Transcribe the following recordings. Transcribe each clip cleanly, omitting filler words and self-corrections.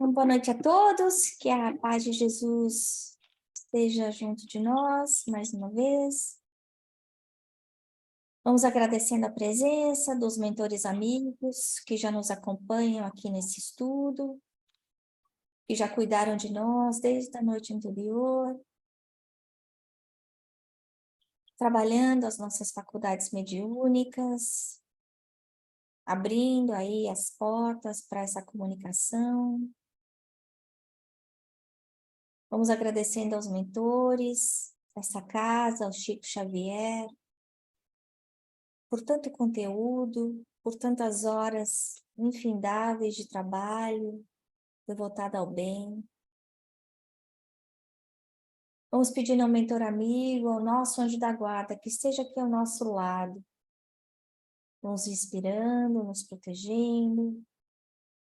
Uma boa noite a todos, que a paz de Jesus esteja junto de nós, mais uma vez. Vamos agradecendo a presença dos mentores amigos que já nos acompanham aqui nesse estudo, que já cuidaram de nós desde a noite anterior, trabalhando as nossas faculdades mediúnicas, abrindo aí as portas para essa comunicação. Vamos agradecendo aos mentores dessa casa, ao Chico Xavier, por tanto conteúdo, por tantas horas infindáveis de trabalho, devotada ao bem. Vamos pedindo ao mentor amigo, ao nosso anjo da guarda, que esteja aqui ao nosso lado, nos inspirando, nos protegendo,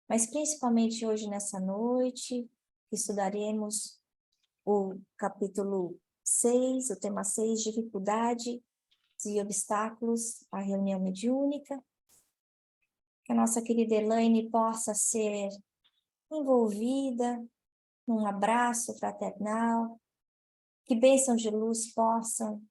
mas principalmente hoje nessa noite, que estudaremos o capítulo 6, o tema 6, dificuldade e obstáculos à reunião mediúnica, que a nossa querida Elaine possa ser envolvida num abraço fraternal, que bênçãos de luz possam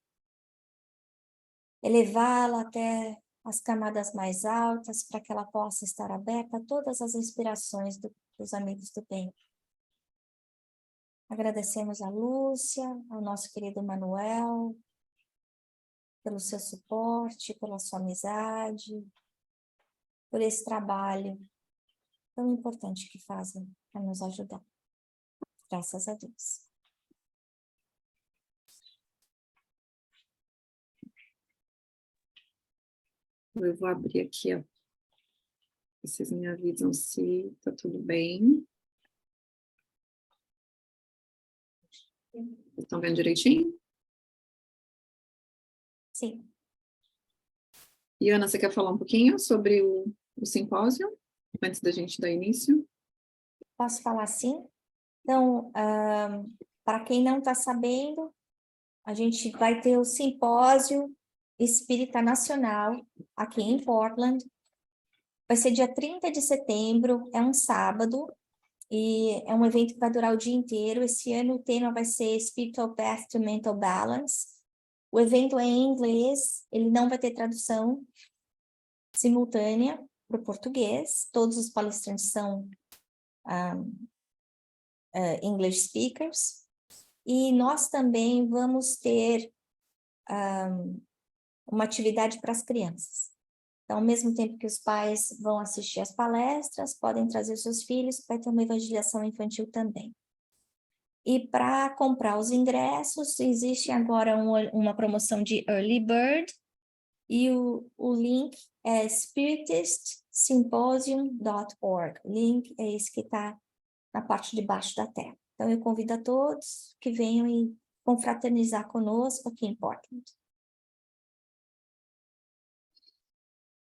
elevá-la até as camadas mais altas, para que ela possa estar aberta a todas as inspirações dos amigos do bem. Agradecemos a Lúcia, ao nosso querido Manuel, pelo seu suporte, pela sua amizade, por esse trabalho tão importante que fazem para nos ajudar. Graças a Deus. Eu vou abrir aqui, ó. Vocês me avisam se tá tudo bem. Estão vendo direitinho? Sim. E Ana, você quer falar um pouquinho sobre o simpósio, antes da gente dar início? Posso falar sim? Então, para quem não está sabendo, a gente vai ter o Simpósio Espírita Nacional aqui em Portland. Vai ser dia 30 de setembro, é um sábado, e é um evento que vai durar o dia inteiro. Esse ano o tema vai ser Spiritual Path to Mental Balance. O evento é em inglês, ele não vai ter tradução simultânea para o português. Todos os palestrantes são English speakers. E nós também vamos ter uma atividade para as crianças. Então, ao mesmo tempo que os pais vão assistir às palestras, podem trazer seus filhos, vai ter uma evangelização infantil também. E para comprar os ingressos, existe agora uma promoção de Early Bird, e o link é spiritistsymposium.org. O link é esse que está na parte de baixo da tela. Então, eu convido a todos que venham e confraternizar conosco aqui em Portland.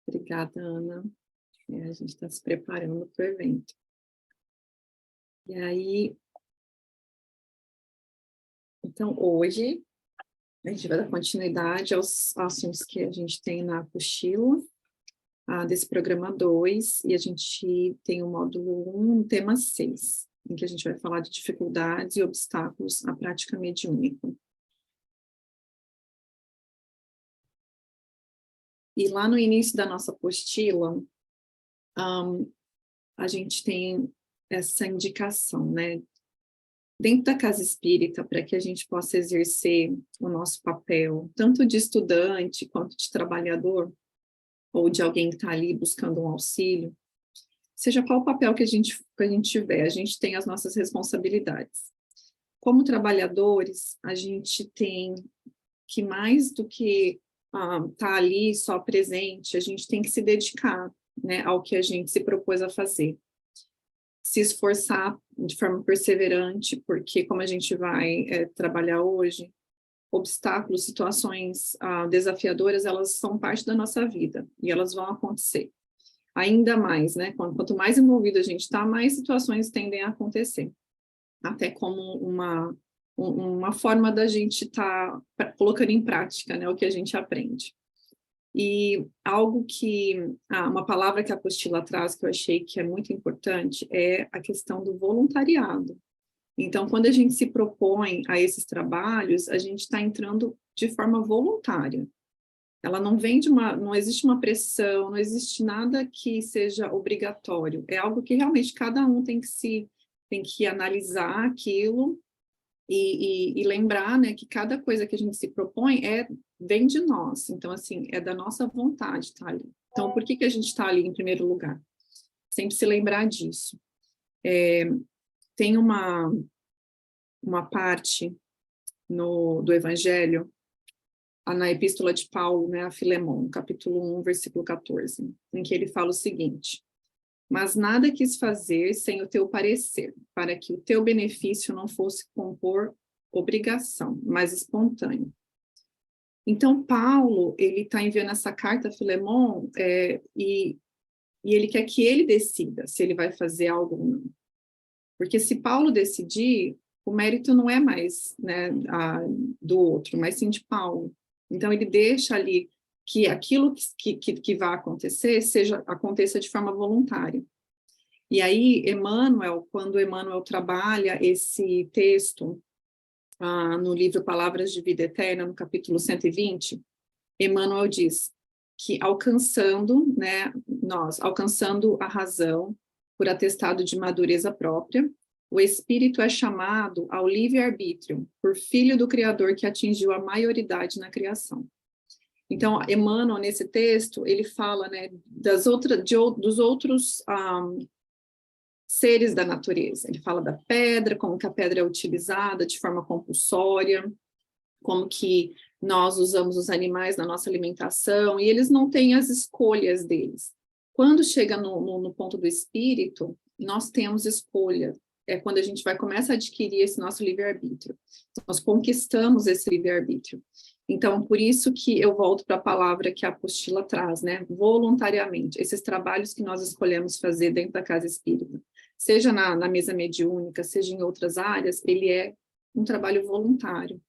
Obrigada, Ana. A gente está se preparando para o evento. E aí, então, hoje, a gente vai dar continuidade aos assuntos que a gente tem na apostila desse programa 2, e a gente tem o módulo 1, tema 6, em que a gente vai falar de dificuldades e obstáculos à prática mediúnica. E lá no início da nossa apostila, a gente tem essa indicação, né? Dentro da casa espírita, para que a gente possa exercer o nosso papel, tanto de estudante quanto de trabalhador, ou de alguém que está ali buscando um auxílio, seja qual o papel que a gente tiver, a gente tem as nossas responsabilidades. Como trabalhadores, a gente tem que, mais do que estar ali só presente, a gente tem que se dedicar, né, ao que a gente se propôs a fazer. Se esforçar de forma perseverante, porque como a gente vai trabalhar hoje, obstáculos, situações desafiadoras, elas são parte da nossa vida e elas vão acontecer. Ainda mais, né? Quanto mais envolvido a gente está, mais situações tendem a acontecer. Até como uma forma da gente estar colocando em prática, né, o que a gente aprende. E algo que, uma palavra que a apostila traz que eu achei que é muito importante é a questão do voluntariado. Então, quando a gente se propõe a esses trabalhos, a gente está entrando de forma voluntária. Ela não vem não existe uma pressão, não existe nada que seja obrigatório. É algo que realmente cada um tem que analisar aquilo e lembrar, né, que cada coisa que a gente se propõe vem de nós. Então, assim, é da nossa vontade estar ali. Então, por que a gente está ali em primeiro lugar? Sempre se lembrar disso. Tem uma parte do Evangelho, na Epístola de Paulo, né, a Filemon, capítulo 1, versículo 14, em que ele fala o seguinte: mas nada quis fazer sem o teu parecer, para que o teu benefício não fosse compor obrigação, mas espontâneo. Então, Paulo, ele está enviando essa carta a Filemon, e ele quer que ele decida se ele vai fazer algo ou não. Porque se Paulo decidir, o mérito não é mais, né, do outro, mas sim de Paulo. Então, ele deixa ali que aquilo que vai acontecer aconteça de forma voluntária. E aí, quando Emmanuel trabalha esse texto no livro Palavras de Vida Eterna, no capítulo 120, Emmanuel diz que alcançando a razão por atestado de madureza própria, o espírito é chamado ao livre-arbítrio, por filho do Criador que atingiu a maioridade na criação. Então, Emmanuel, nesse texto, ele fala, né, dos outros seres da natureza. Ele fala da pedra, como que a pedra é utilizada de forma compulsória, como que nós usamos os animais na nossa alimentação, e eles não têm as escolhas deles. Quando chega no ponto do espírito, nós temos escolha. É quando a gente começa a adquirir esse nosso livre-arbítrio. Nós conquistamos esse livre-arbítrio. Então, por isso que eu volto para a palavra que a apostila traz, né? Voluntariamente. Esses trabalhos que nós escolhemos fazer dentro da casa espírita, seja na mesa mediúnica, seja em outras áreas, ele é um trabalho voluntário.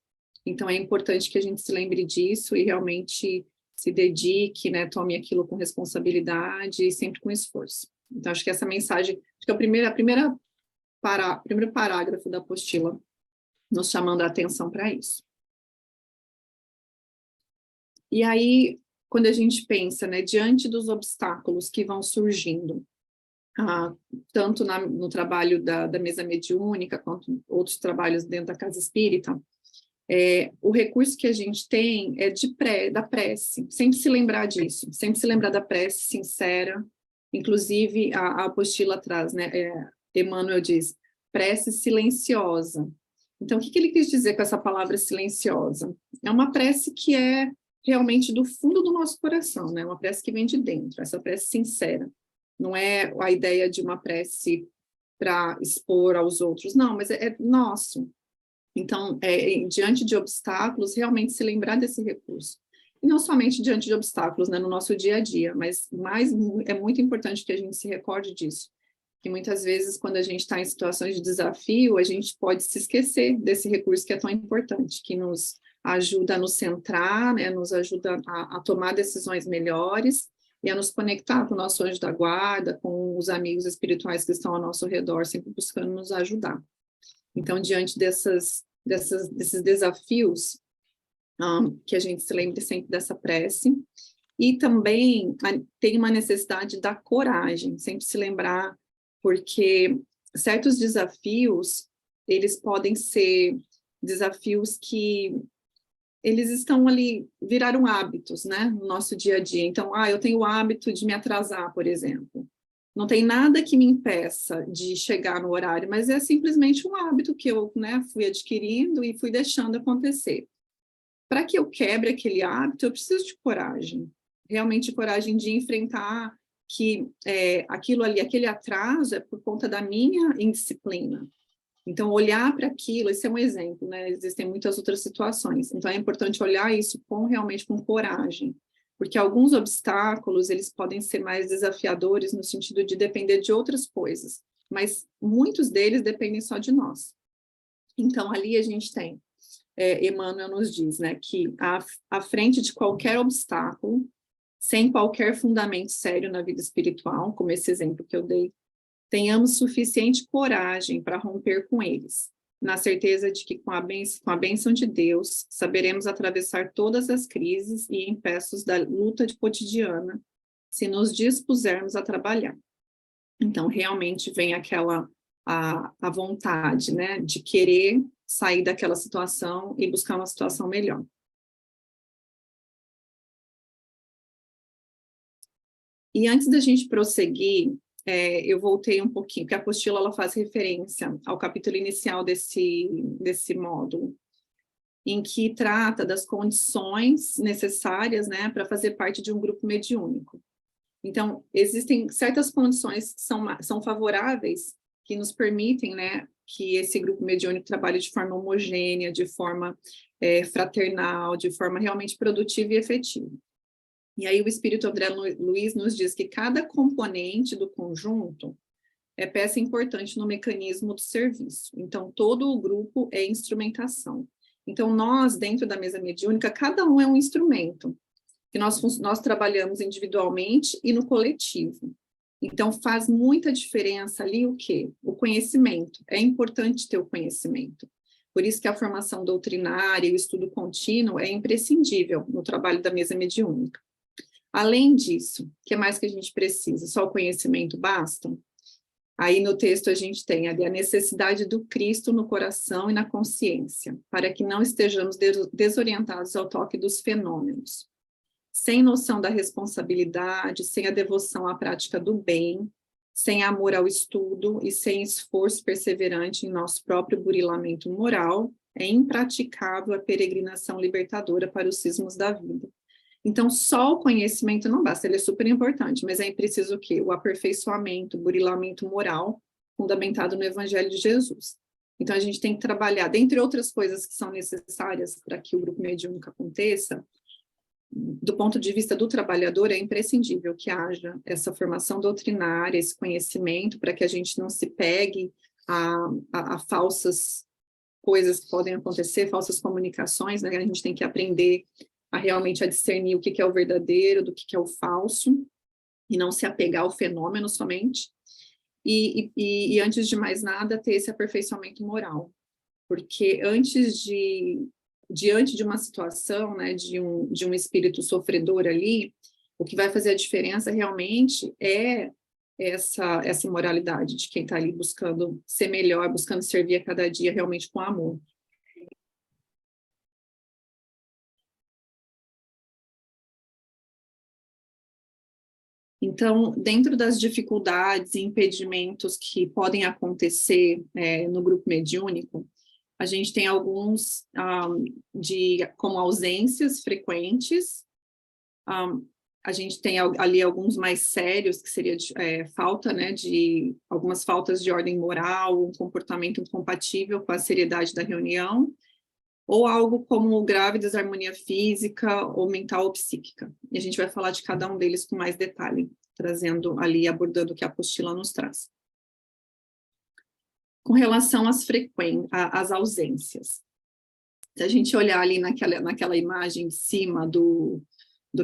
Então, é importante que a gente se lembre disso e realmente se dedique, né? Tome aquilo com responsabilidade e sempre com esforço. Então, acho que essa mensagem, acho que é o primeiro parágrafo da apostila, nos chamando a atenção para isso. E aí, quando a gente pensa, né, diante dos obstáculos que vão surgindo, tanto no trabalho da mesa mediúnica, quanto outros trabalhos dentro da casa espírita, o recurso que a gente tem é da prece, sempre se lembrar disso, sempre se lembrar da prece sincera. Inclusive, a apostila traz, né, Emmanuel diz, prece silenciosa. Então, o que ele quis dizer com essa palavra silenciosa? É uma prece que é realmente do fundo do nosso coração, né? Uma prece que vem de dentro, essa prece sincera. Não é a ideia de uma prece para expor aos outros, não, mas é nosso. Então, diante de obstáculos, realmente se lembrar desse recurso. E não somente diante de obstáculos, né, no nosso dia a dia, mas é muito importante que a gente se recorde disso. Que muitas vezes, quando a gente está em situações de desafio, a gente pode se esquecer desse recurso que é tão importante, que nos ajuda a nos centrar, né, nos ajuda a tomar decisões melhores e a nos conectar com o nosso anjo da guarda, com os amigos espirituais que estão ao nosso redor, sempre buscando nos ajudar. Então, diante desses desafios, que a gente se lembre sempre dessa prece, e também tem uma necessidade da coragem, sempre se lembrar, porque certos desafios, eles podem ser desafios que eles estão ali, viraram hábitos, né, no nosso dia a dia. Então, eu tenho o hábito de me atrasar, por exemplo. Não tem nada que me impeça de chegar no horário, mas é simplesmente um hábito que eu, né, fui adquirindo e fui deixando acontecer. Para que eu quebre aquele hábito, eu preciso de coragem. Realmente coragem de enfrentar que aquilo ali, aquele atraso é por conta da minha indisciplina. Então, olhar para aquilo, esse é um exemplo, né? Existem muitas outras situações. Então, é importante olhar isso realmente com coragem, porque alguns obstáculos, eles podem ser mais desafiadores no sentido de depender de outras coisas, mas muitos deles dependem só de nós. Então, ali a gente tem, Emmanuel nos diz, né, que à frente de qualquer obstáculo, sem qualquer fundamento sério na vida espiritual, como esse exemplo que eu dei, tenhamos suficiente coragem para romper com eles, na certeza de que com a bênção de Deus, saberemos atravessar todas as crises e empeços da luta cotidiana, se nos dispusermos a trabalhar. Então, realmente vem a vontade, né, de querer sair daquela situação e buscar uma situação melhor. E antes da gente prosseguir, eu voltei um pouquinho, porque a apostila ela faz referência ao capítulo inicial desse módulo, em que trata das condições necessárias, né, para fazer parte de um grupo mediúnico. Então, existem certas condições que são favoráveis, que nos permitem, né, que esse grupo mediúnico trabalhe de forma homogênea, de forma fraternal, de forma realmente produtiva e efetiva. E aí o Espírito André Luiz nos diz que cada componente do conjunto é peça importante no mecanismo do serviço. Então, todo o grupo é instrumentação. Então, nós, dentro da mesa mediúnica, cada um é um instrumento, que nós trabalhamos individualmente e no coletivo. Então, faz muita diferença ali o quê? O conhecimento. É importante ter o conhecimento. Por isso que a formação doutrinária e o estudo contínuo é imprescindível no trabalho da mesa mediúnica. Além disso, o que mais que a gente precisa? Só o conhecimento basta? Aí no texto a gente tem ali a necessidade do Cristo no coração e na consciência, para que não estejamos desorientados ao toque dos fenômenos. Sem noção da responsabilidade, sem a devoção à prática do bem, sem amor ao estudo e sem esforço perseverante em nosso próprio burilamento moral, é impraticável a peregrinação libertadora para os cismos da vida. Então, só o conhecimento não basta, ele é super importante, mas é preciso o quê? O aperfeiçoamento, o burilamento moral, fundamentado no Evangelho de Jesus. Então, a gente tem que trabalhar, dentre outras coisas que são necessárias para que o grupo mediúnico aconteça, do ponto de vista do trabalhador, é imprescindível que haja essa formação doutrinária, esse conhecimento, para que a gente não se pegue a falsas coisas que podem acontecer, falsas comunicações, né? A gente tem que aprender realmente a discernir o que é o verdadeiro, do que é o falso, e não se apegar ao fenômeno somente. E antes de mais nada, ter esse aperfeiçoamento moral. Porque diante de uma situação, né, de um espírito sofredor ali, o que vai fazer a diferença realmente é essa imoralidade de quem está ali buscando ser melhor, buscando servir a cada dia realmente com amor. Então, dentro das dificuldades e impedimentos que podem acontecer no grupo mediúnico, a gente tem alguns como ausências frequentes, a gente tem ali alguns mais sérios, que seria falta, né, de algumas faltas de ordem moral, um comportamento incompatível com a seriedade da reunião, ou algo como grave desarmonia física, ou mental ou psíquica. E a gente vai falar de cada um deles com mais detalhe, trazendo ali, abordando o que a apostila nos traz. Com relação às ausências, se a gente olhar ali naquela imagem de cima do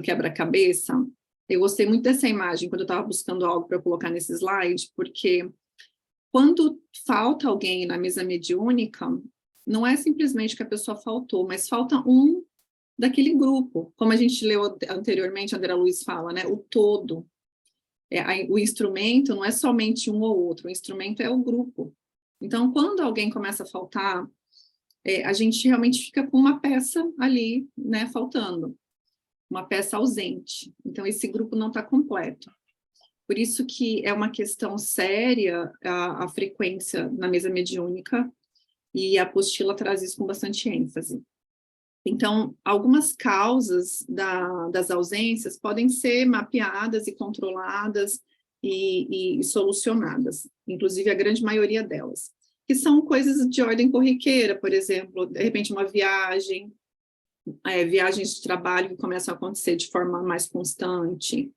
quebra-cabeça, eu gostei muito dessa imagem quando eu estava buscando algo para colocar nesse slide, porque quando falta alguém na mesa mediúnica, não é simplesmente que a pessoa faltou, mas falta um daquele grupo. Como a gente leu anteriormente, a André Luiz fala, né? O todo. O instrumento não é somente um ou outro, o instrumento é o grupo. Então, quando alguém começa a faltar, a gente realmente fica com uma peça ali, né, faltando. Uma peça ausente. Então, esse grupo não está completo. Por isso que é uma questão séria a frequência na mesa mediúnica, e a apostila traz isso com bastante ênfase. Então, algumas causas das ausências podem ser mapeadas e controladas e solucionadas, inclusive a grande maioria delas, que são coisas de ordem corriqueira, por exemplo, de repente uma viagem, viagens de trabalho que começam a acontecer de forma mais constante,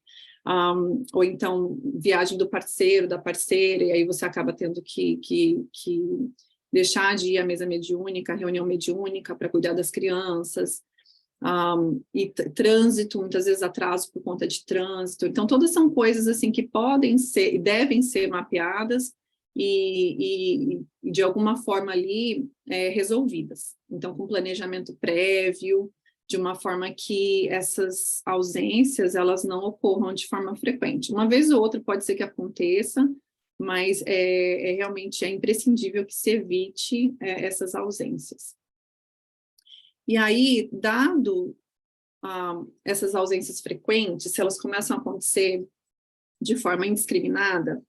ou então viagem do parceiro, da parceira, e aí você acaba tendo que deixar de ir à mesa mediúnica, à reunião mediúnica para cuidar das crianças. e trânsito, muitas vezes atraso por conta de trânsito. Então, todas são coisas assim que podem ser e devem ser mapeadas e de alguma forma ali resolvidas. Então, com planejamento prévio, de uma forma que essas ausências elas não ocorram de forma frequente. Uma vez ou outra pode ser que aconteça, mas realmente é imprescindível que se evite essas ausências. E aí, dado essas ausências frequentes, se elas começam a acontecer de forma indiscriminada,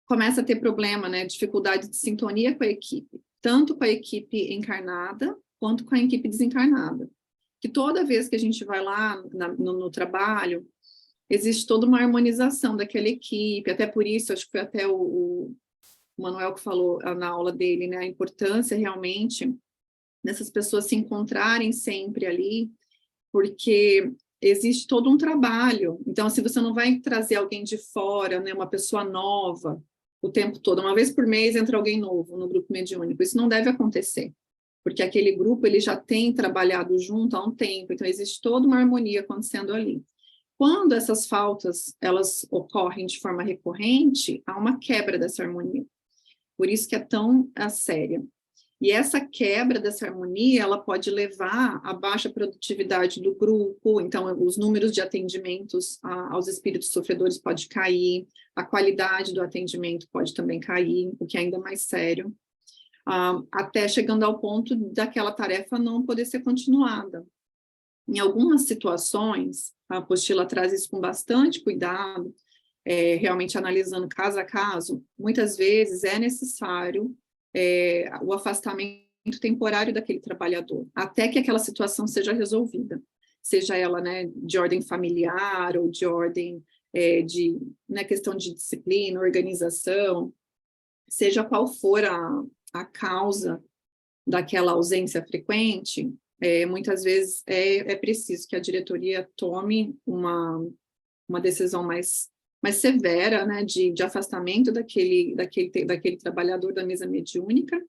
começa a ter problema, né, dificuldade de sintonia com a equipe, tanto com a equipe encarnada, quanto com a equipe desencarnada. Que toda vez que a gente vai lá no trabalho, existe toda uma harmonização daquela equipe, até por isso, acho que foi até o Manuel que falou na aula dele, né, a importância realmente dessas pessoas se encontrarem sempre ali, porque existe todo um trabalho. Então, se você não vai trazer alguém de fora, né, uma pessoa nova, o tempo todo, uma vez por mês entra alguém novo no grupo mediúnico, isso não deve acontecer, porque aquele grupo ele já tem trabalhado junto há um tempo, então existe toda uma harmonia acontecendo ali. Quando essas faltas elas ocorrem de forma recorrente, há uma quebra dessa harmonia. Por isso que é tão séria. E essa quebra dessa harmonia, ela pode levar à baixa produtividade do grupo, então os números de atendimentos aos espíritos sofredores pode cair, a qualidade do atendimento pode também cair, o que é ainda mais sério, até chegando ao ponto daquela tarefa não poder ser continuada. Em algumas situações, a apostila traz isso com bastante cuidado, realmente analisando caso a caso, muitas vezes é necessário o afastamento temporário daquele trabalhador, até que aquela situação seja resolvida, seja ela, né, de ordem familiar ou de ordem né, questão de disciplina, organização, seja qual for a causa daquela ausência frequente, muitas vezes é preciso que a diretoria tome uma decisão mais severa, né, de afastamento daquele trabalhador da mesa mediúnica,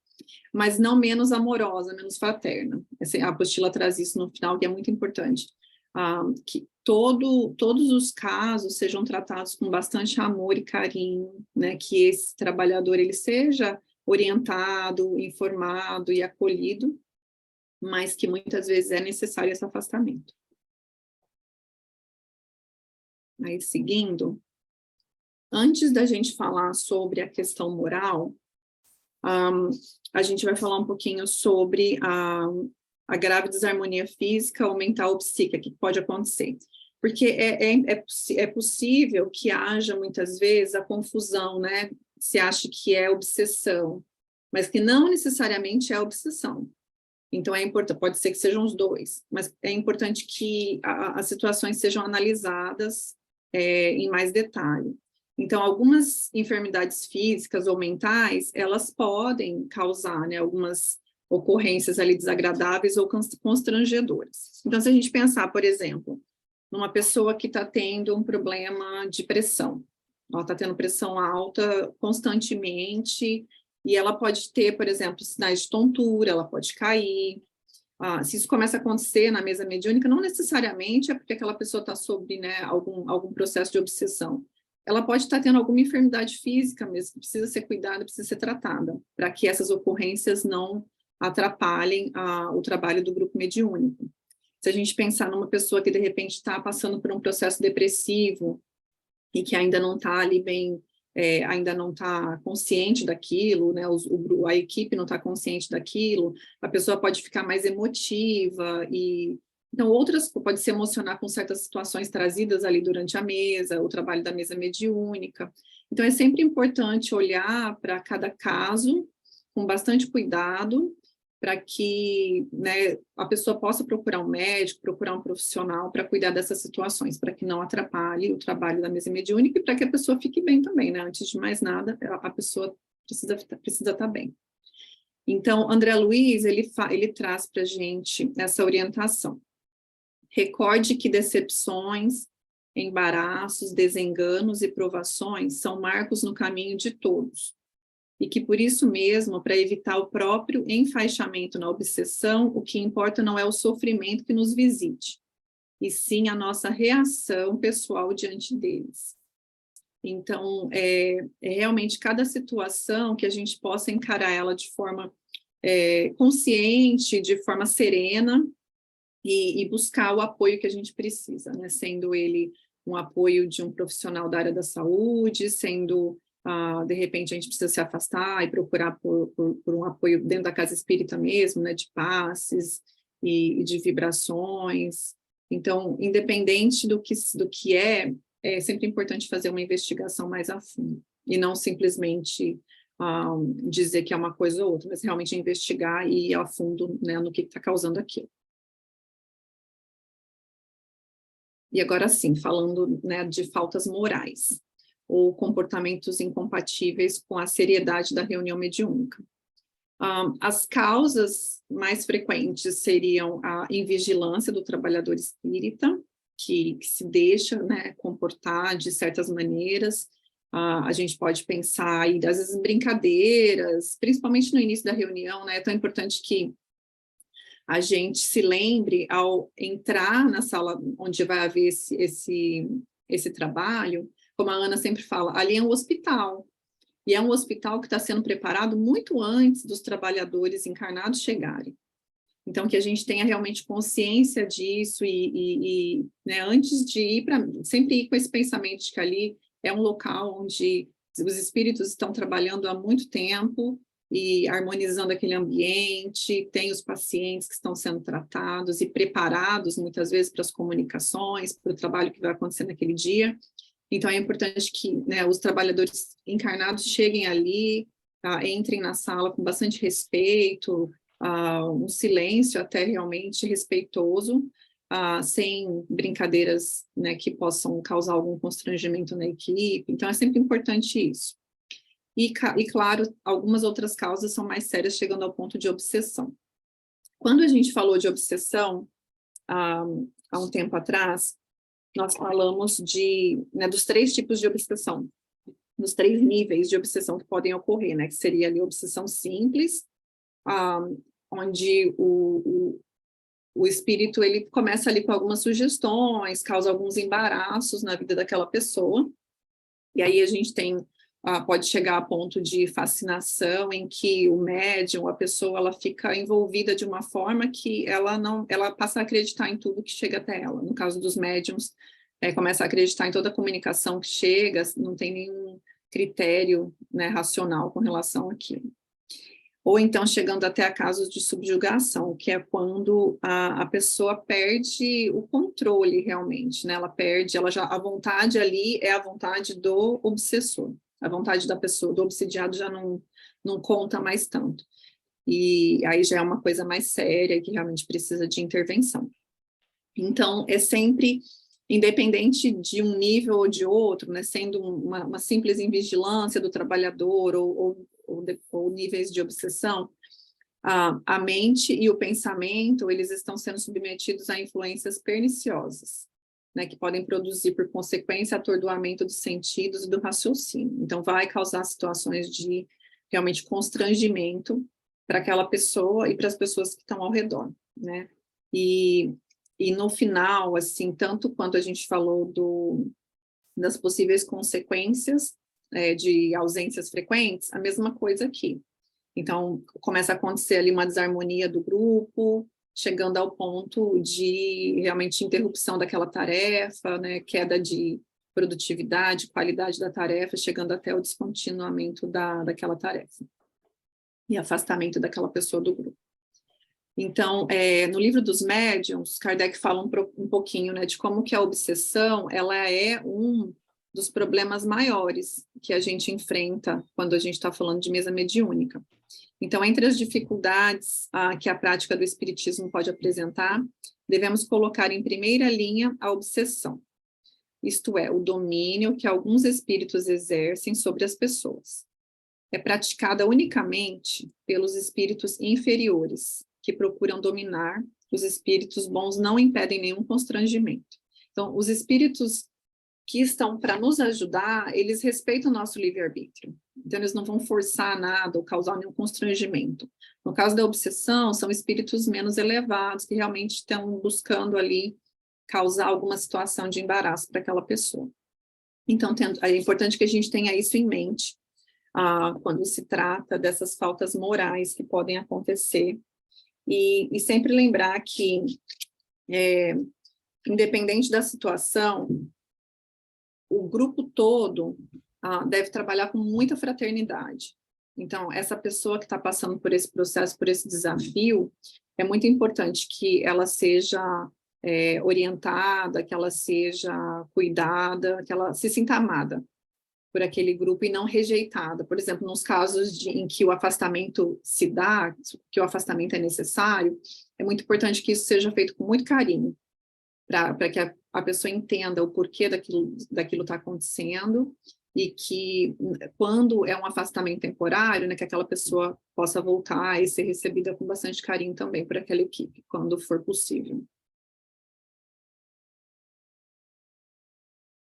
mas não menos amorosa, menos fraterna. Assim, a apostila traz isso no final, que é muito importante, que todos os casos sejam tratados com bastante amor e carinho, né, que esse trabalhador ele seja orientado, informado e acolhido, mas que muitas vezes é necessário esse afastamento. Aí, seguindo, antes da gente falar sobre a questão moral, a gente vai falar um pouquinho sobre a grave desarmonia física ou mental ou psíquica que pode acontecer. Porque é possível que haja, muitas vezes, a confusão, né? Se acha que é obsessão, mas que não necessariamente é obsessão. Então, é importante, pode ser que sejam os dois, mas é importante que as situações sejam analisadas em mais detalhe. Então, algumas enfermidades físicas ou mentais, elas podem causar, né, algumas ocorrências ali desagradáveis ou constrangedoras. Então, se a gente pensar, por exemplo, numa pessoa que está tendo um problema de pressão, ela está tendo pressão alta constantemente, e ela pode ter, por exemplo, sinais de tontura, ela pode cair. Se isso começa a acontecer na mesa mediúnica, não necessariamente é porque aquela pessoa está sob, né, algum processo de obsessão. Ela pode estar tendo alguma enfermidade física mesmo, que precisa ser cuidada, precisa ser tratada, para que essas ocorrências não atrapalhem o trabalho do grupo mediúnico. Se a gente pensar numa pessoa que, de repente, está passando por um processo depressivo e que ainda não está ali bem, ainda não está consciente daquilo, né, a equipe não está consciente daquilo, a pessoa pode ficar mais emotiva e... Então, pode se emocionar com certas situações trazidas ali durante a mesa, o trabalho da mesa mediúnica. Então, é sempre importante olhar para cada caso com bastante cuidado, para que, né, a pessoa possa procurar um médico, procurar um profissional para cuidar dessas situações, para que não atrapalhe o trabalho da mesa mediúnica e para que a pessoa fique bem também, né? Antes de mais nada, a pessoa precisa estar bem. Então, André Luiz, ele traz para a gente essa orientação. Recorde que decepções, embaraços, desenganos e provações são marcos no caminho de todos. e que por isso mesmo, para evitar o próprio enfaixamento na obsessão, o que importa não é o sofrimento que nos visite, e sim a nossa reação pessoal diante deles. Então, é realmente cada situação que a gente possa encarar ela de forma consciente, de forma serena, e buscar o apoio que a gente precisa, né? Sendo ele um apoio de um profissional da área da saúde, sendo, de repente, a gente precisa se afastar e procurar por um apoio dentro da casa espírita mesmo, né? De passes e de vibrações. Então, independente do que é sempre importante fazer uma investigação mais a fundo, e não simplesmente dizer que é uma coisa ou outra, mas realmente investigar e ir a fundo, né, no que está causando aquilo. E agora sim, falando, né, de faltas morais, ou comportamentos incompatíveis com a seriedade da reunião mediúnica. As causas mais frequentes seriam a invigilância do trabalhador espírita, que se deixa, né, comportar de certas maneiras. A gente pode pensar aí, às vezes, brincadeiras, principalmente no início da reunião, né, é tão importante que a gente se lembre, ao entrar na sala onde vai haver esse trabalho, como a Ana sempre fala, ali é um hospital, e é um hospital que está sendo preparado muito antes dos trabalhadores encarnados chegarem. Então, que a gente tenha realmente consciência disso né, antes de ir sempre ir com esse pensamento de que ali é um local onde os espíritos estão trabalhando há muito tempo e harmonizando aquele ambiente, tem os pacientes que estão sendo tratados e preparados, muitas vezes, para as comunicações, para o trabalho que vai acontecer naquele dia. Então, é importante que, né, os trabalhadores encarnados cheguem ali, entrem na sala com bastante respeito, um silêncio até realmente respeitoso, sem brincadeiras, né, que possam causar algum constrangimento na equipe. Então, é sempre importante isso. E, claro, algumas outras causas são mais sérias, chegando ao ponto de obsessão. Quando a gente falou de obsessão, há um tempo atrás, nós falamos né, dos 3 tipos de obsessão, dos 3 níveis de obsessão que podem ocorrer, né, que seria ali a obsessão simples, onde o espírito ele começa ali com algumas sugestões, causa alguns embaraços na vida daquela pessoa, e aí a gente pode chegar a ponto de fascinação, em que o médium, a pessoa, ela fica envolvida de uma forma que ela passa a acreditar em tudo que chega até ela. No caso dos médiums, começa a acreditar em toda a comunicação que chega, não tem nenhum critério, né, racional com relação àquilo. Ou então chegando até a casos de subjugação, que é quando a pessoa perde o controle realmente, né? A vontade ali é a vontade do obsessor, a vontade da pessoa, do obsidiado já não conta mais tanto. E aí já é uma coisa mais séria, que realmente precisa de intervenção. Então, é sempre, independente de um nível ou de outro, né, sendo uma simples invigilância do trabalhador ou níveis de obsessão, a mente e o pensamento, eles estão sendo submetidos a influências perniciosas, né, que podem produzir, por consequência, atordoamento dos sentidos e do raciocínio. Então, vai causar situações de, realmente, constrangimento para aquela pessoa e para as pessoas que estão ao redor, né? E no final, assim, tanto quanto a gente falou das possíveis consequências de ausências frequentes, a mesma coisa aqui. Então, começa a acontecer ali uma desarmonia do grupo, chegando ao ponto de realmente interrupção daquela tarefa, né, queda de produtividade, qualidade da tarefa, chegando até o descontinuamento daquela tarefa e afastamento daquela pessoa do grupo. Então, no livro dos médiuns, Kardec fala um pouquinho, né, de como que a obsessão, ela é um dos problemas maiores que a gente enfrenta quando a gente está falando de mesa mediúnica. Então, entre as dificuldades que a prática do espiritismo pode apresentar, devemos colocar em primeira linha a obsessão, isto é, o domínio que alguns espíritos exercem sobre as pessoas. É praticada unicamente pelos espíritos inferiores, que procuram dominar. Os espíritos bons não impedem nenhum constrangimento. Então, os espíritos que estão para nos ajudar, eles respeitam o nosso livre-arbítrio. Então, eles não vão forçar nada ou causar nenhum constrangimento. No caso da obsessão, são espíritos menos elevados, que realmente estão buscando ali causar alguma situação de embaraço para aquela pessoa. Então, é importante que a gente tenha isso em mente, quando se trata dessas faltas morais que podem acontecer. E sempre lembrar que, independente da situação, o grupo todo deve trabalhar com muita fraternidade. Então, essa pessoa que está passando por esse processo, por esse desafio, é muito importante que ela seja orientada, que ela seja cuidada, que ela se sinta amada por aquele grupo e não rejeitada. Por exemplo, nos casos em que o afastamento se dá, que o afastamento é necessário, é muito importante que isso seja feito com muito carinho, para que a pessoa entenda o porquê daquilo está acontecendo, e que quando é um afastamento temporário, né, que aquela pessoa possa voltar e ser recebida com bastante carinho também por aquela equipe, quando for possível.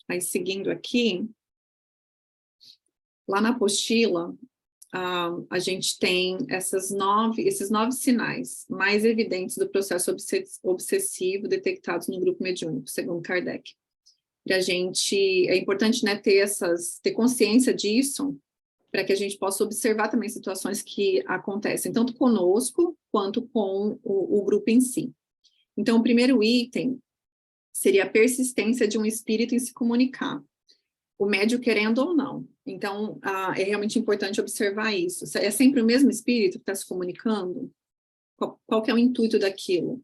Aí, seguindo aqui, lá na apostila, a gente tem esses 9 sinais mais evidentes do processo obsessivo detectados no grupo mediúnico, segundo Kardec. É importante, né, ter consciência disso, para que a gente possa observar também situações que acontecem, tanto conosco, quanto com o grupo em si. Então, o primeiro item seria a persistência de um espírito em se comunicar, o médium querendo ou não. Então, é realmente importante observar isso. É sempre o mesmo espírito que está se comunicando? Qual que é o intuito daquilo?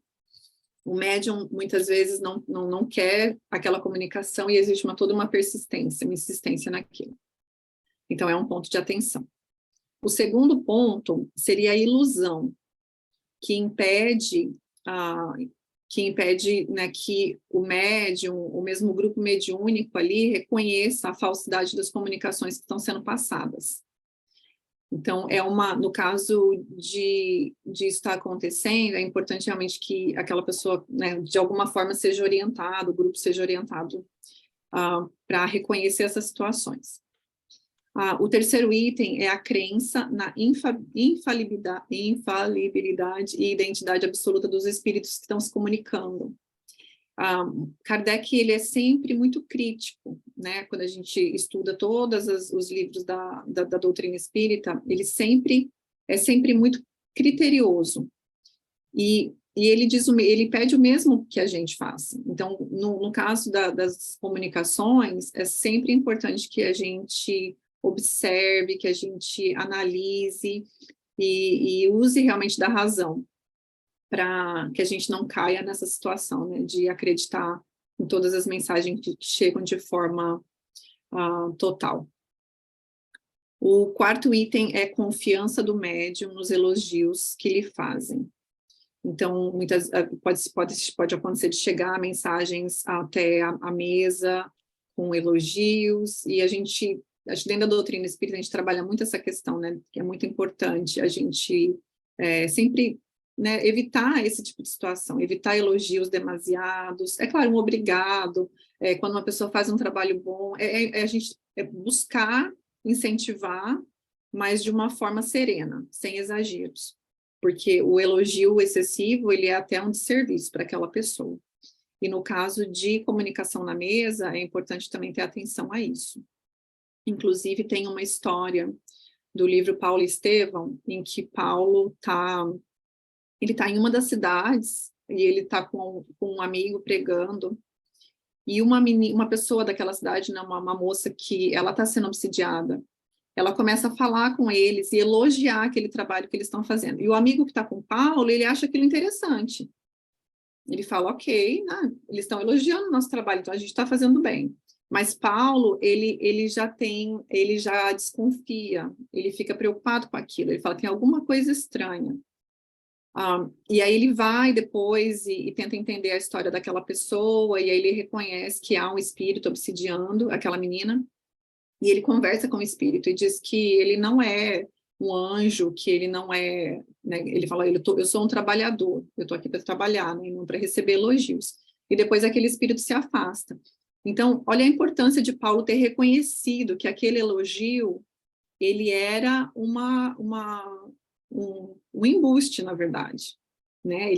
O médium, muitas vezes, não quer aquela comunicação e existe toda uma persistência, uma insistência naquilo. Então, é um ponto de atenção. O segundo ponto seria a ilusão, que impede, né, que o médium, o mesmo grupo mediúnico ali, reconheça a falsidade das comunicações que estão sendo passadas. Então, no caso de estar acontecendo, é importante realmente que aquela pessoa, né, de alguma forma, seja orientada, o grupo seja orientado para reconhecer essas situações. O terceiro item é a crença na infalibilidade e identidade absoluta dos espíritos que estão se comunicando. Kardec, ele é sempre muito crítico, né? Quando a gente estuda todos os livros da doutrina espírita, ele é sempre muito criterioso, e ele pede o mesmo que a gente faça. Então, no caso das comunicações, é sempre importante que a gente observe, que a gente analise e use realmente da razão, para que a gente não caia nessa situação, né, de acreditar em todas as mensagens que chegam de forma total. O quarto item é confiança do médium nos elogios que lhe fazem. Então, pode acontecer de chegar mensagens até a mesa com elogios, e acho que dentro da doutrina espírita a gente trabalha muito essa questão, né, que é muito importante a gente sempre, né, evitar esse tipo de situação, evitar elogios demasiados. É claro, um obrigado, quando uma pessoa faz um trabalho bom, a gente buscar incentivar, mas de uma forma serena, sem exageros, porque o elogio excessivo, ele é até um desserviço para aquela pessoa. E no caso de comunicação na mesa, é importante também ter atenção a isso. Inclusive, tem uma história do livro Paulo e Estevão, em que Paulo ele está em uma das cidades, e ele está com um amigo pregando, e uma pessoa daquela cidade, né, uma moça que ela está sendo obsidiada, ela começa a falar com eles e elogiar aquele trabalho que eles estão fazendo. E o amigo que está com Paulo, ele acha aquilo interessante. Ele fala, ok, né, eles estão elogiando o nosso trabalho, então a gente está fazendo bem. Mas Paulo, ele já desconfia, ele fica preocupado com aquilo, ele fala que tem alguma coisa estranha. E aí ele vai depois e tenta entender a história daquela pessoa, e aí ele reconhece que há um espírito obsidiando aquela menina, e ele conversa com o espírito e diz que ele não é um anjo, que ele não é, né, ele fala, eu sou um trabalhador, eu estou aqui para trabalhar, né, não para receber elogios. E depois aquele espírito se afasta. Então, olha a importância de Paulo ter reconhecido que aquele elogio, ele era um embuste, na verdade. Né?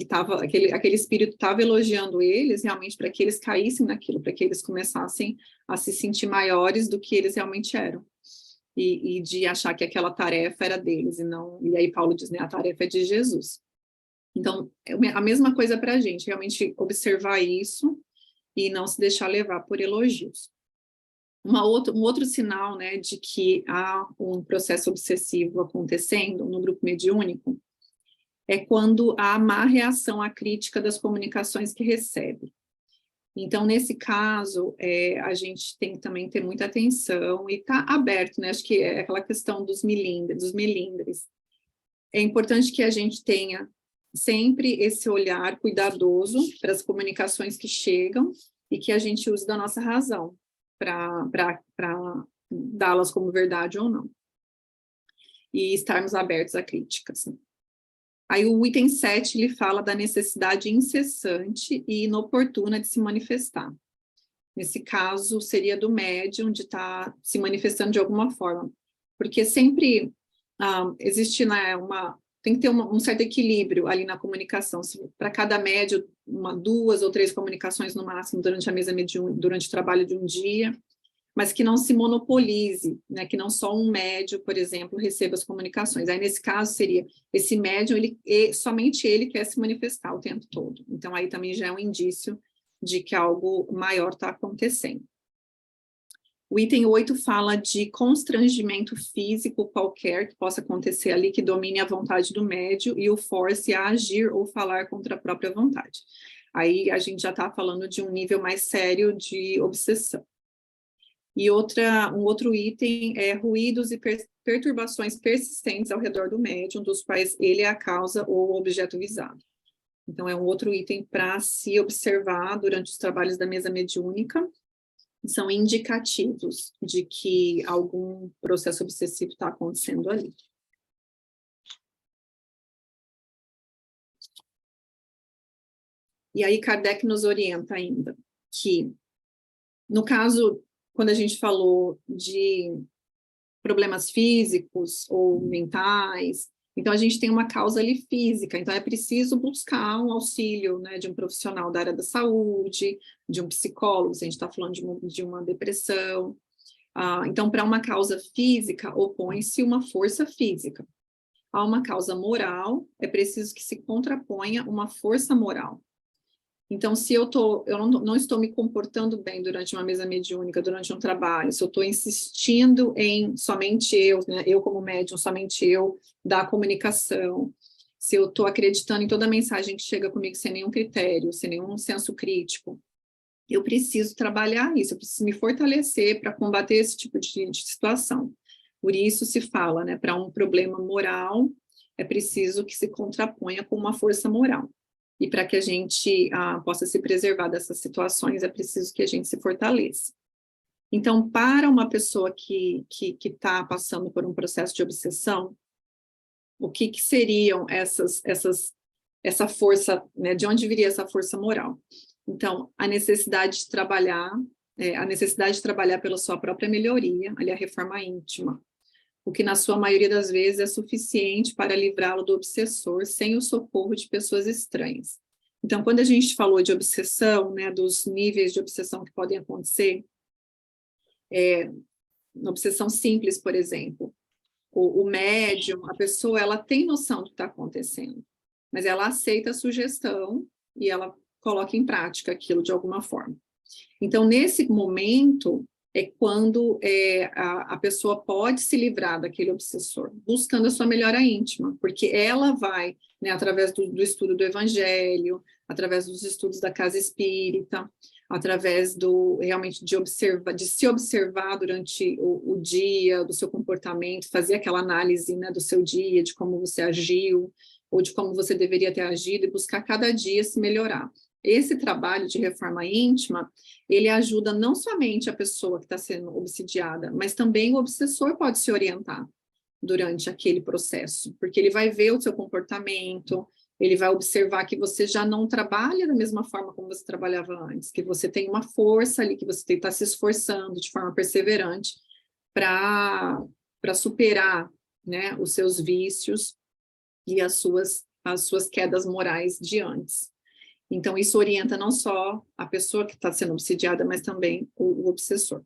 Aquele espírito estava elogiando eles realmente para que eles caíssem naquilo, para que eles começassem a se sentir maiores do que eles realmente eram. E de achar que aquela tarefa era deles, e aí Paulo diz, né, a tarefa é de Jesus. Então, é a mesma coisa para a gente, realmente observar isso e não se deixar levar por elogios. Um outro sinal, né, de que há um processo obsessivo acontecendo no grupo mediúnico é quando há má reação à crítica das comunicações que recebe. Então, nesse caso, a gente tem que também ter muita atenção e estar aberto, né? Acho que é aquela questão dos melindres. É importante que a gente tenha sempre esse olhar cuidadoso para as comunicações que chegam e que a gente use da nossa razão para dá-las como verdade ou não. E estarmos abertos a críticas. Aí o item 7, ele fala da necessidade incessante e inoportuna de se manifestar. Nesse caso, seria do médium de estar se manifestando de alguma forma. Porque sempre existe, né, tem que ter um certo equilíbrio ali na comunicação. Para cada médium, 2 ou 3 comunicações no máximo durante a mesa mediúnica, durante o trabalho de um dia, mas que não se monopolize, né, que não só um médium, por exemplo, receba as comunicações. Aí, nesse caso, seria esse médium, somente ele quer se manifestar o tempo todo. Então, aí também já é um indício de que algo maior está acontecendo. O item 8 fala de constrangimento físico qualquer que possa acontecer ali, que domine a vontade do médium e o force a agir ou falar contra a própria vontade. Aí a gente já está falando de um nível mais sério de obsessão. E um outro item é ruídos e perturbações persistentes ao redor do médium, dos quais ele é a causa ou o objeto visado. Então, é um outro item para se observar durante os trabalhos da mesa mediúnica. São indicativos de que algum processo obsessivo está acontecendo ali. E aí, Kardec nos orienta ainda que, no caso, quando a gente falou de problemas físicos ou mentais, então a gente tem uma causa ali física, então é preciso buscar um auxílio, né, de um profissional da área da saúde, de um psicólogo, se a gente está falando de uma depressão. Então, para uma causa física, opõe-se uma força física. A uma causa moral, é preciso que se contraponha uma força moral. Então, se eu não estou me comportando bem durante uma mesa mediúnica, durante um trabalho, se eu estou insistindo em somente eu, né, eu como médium, somente eu, dar comunicação, se eu estou acreditando em toda a mensagem que chega comigo sem nenhum critério, sem nenhum senso crítico, eu preciso trabalhar isso, eu preciso me fortalecer para combater esse tipo de situação. Por isso se fala, né, para um problema moral, é preciso que se contraponha com uma força moral. E para que a gente possa se preservar dessas situações, é preciso que a gente se fortaleça. Então, para uma pessoa que está passando por um processo de obsessão, o que seriam essa força, né, de onde viria essa força moral? Então, a necessidade de trabalhar pela sua própria melhoria, ali a reforma íntima, o que na sua maioria das vezes é suficiente para livrá-lo do obsessor sem o socorro de pessoas estranhas. Então, quando a gente falou de obsessão, né, dos níveis de obsessão que podem acontecer, na obsessão simples, por exemplo, o médium, a pessoa, ela tem noção do que está acontecendo, mas ela aceita a sugestão e ela coloca em prática aquilo de alguma forma. Então, nesse momento, é quando a pessoa pode se livrar daquele obsessor, buscando a sua melhora íntima, porque ela vai, né, através do estudo do Evangelho, através dos estudos da casa espírita, através realmente de se observar durante o dia, do seu comportamento, fazer aquela análise, né, do seu dia, de como você agiu, ou de como você deveria ter agido, e buscar cada dia se melhorar. Esse trabalho de reforma íntima, ele ajuda não somente a pessoa que está sendo obsidiada, mas também o obsessor pode se orientar durante aquele processo, porque ele vai ver o seu comportamento, Ele vai observar que você já não trabalha da mesma forma como você trabalhava antes, que você tem uma força ali, que você está se esforçando de forma perseverante para superar, né, os seus vícios e as suas quedas morais de antes. Então, isso orienta não só a pessoa que está sendo obsidiada, mas também o obsessor.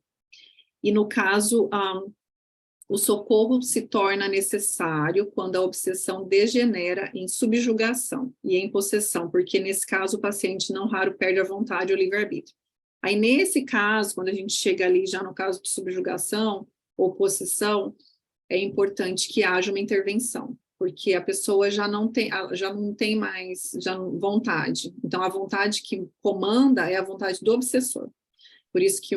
E no caso, o socorro se torna necessário quando a obsessão degenera em subjugação e em possessão, porque nesse caso o paciente não raro perde a vontade ou livre-arbítrio. Aí nesse caso, quando a gente chega ali já no caso de subjugação ou possessão, é importante que haja uma intervenção, porque a pessoa já não tem mais vontade. Então a vontade que comanda é a vontade do obsessor. Por isso que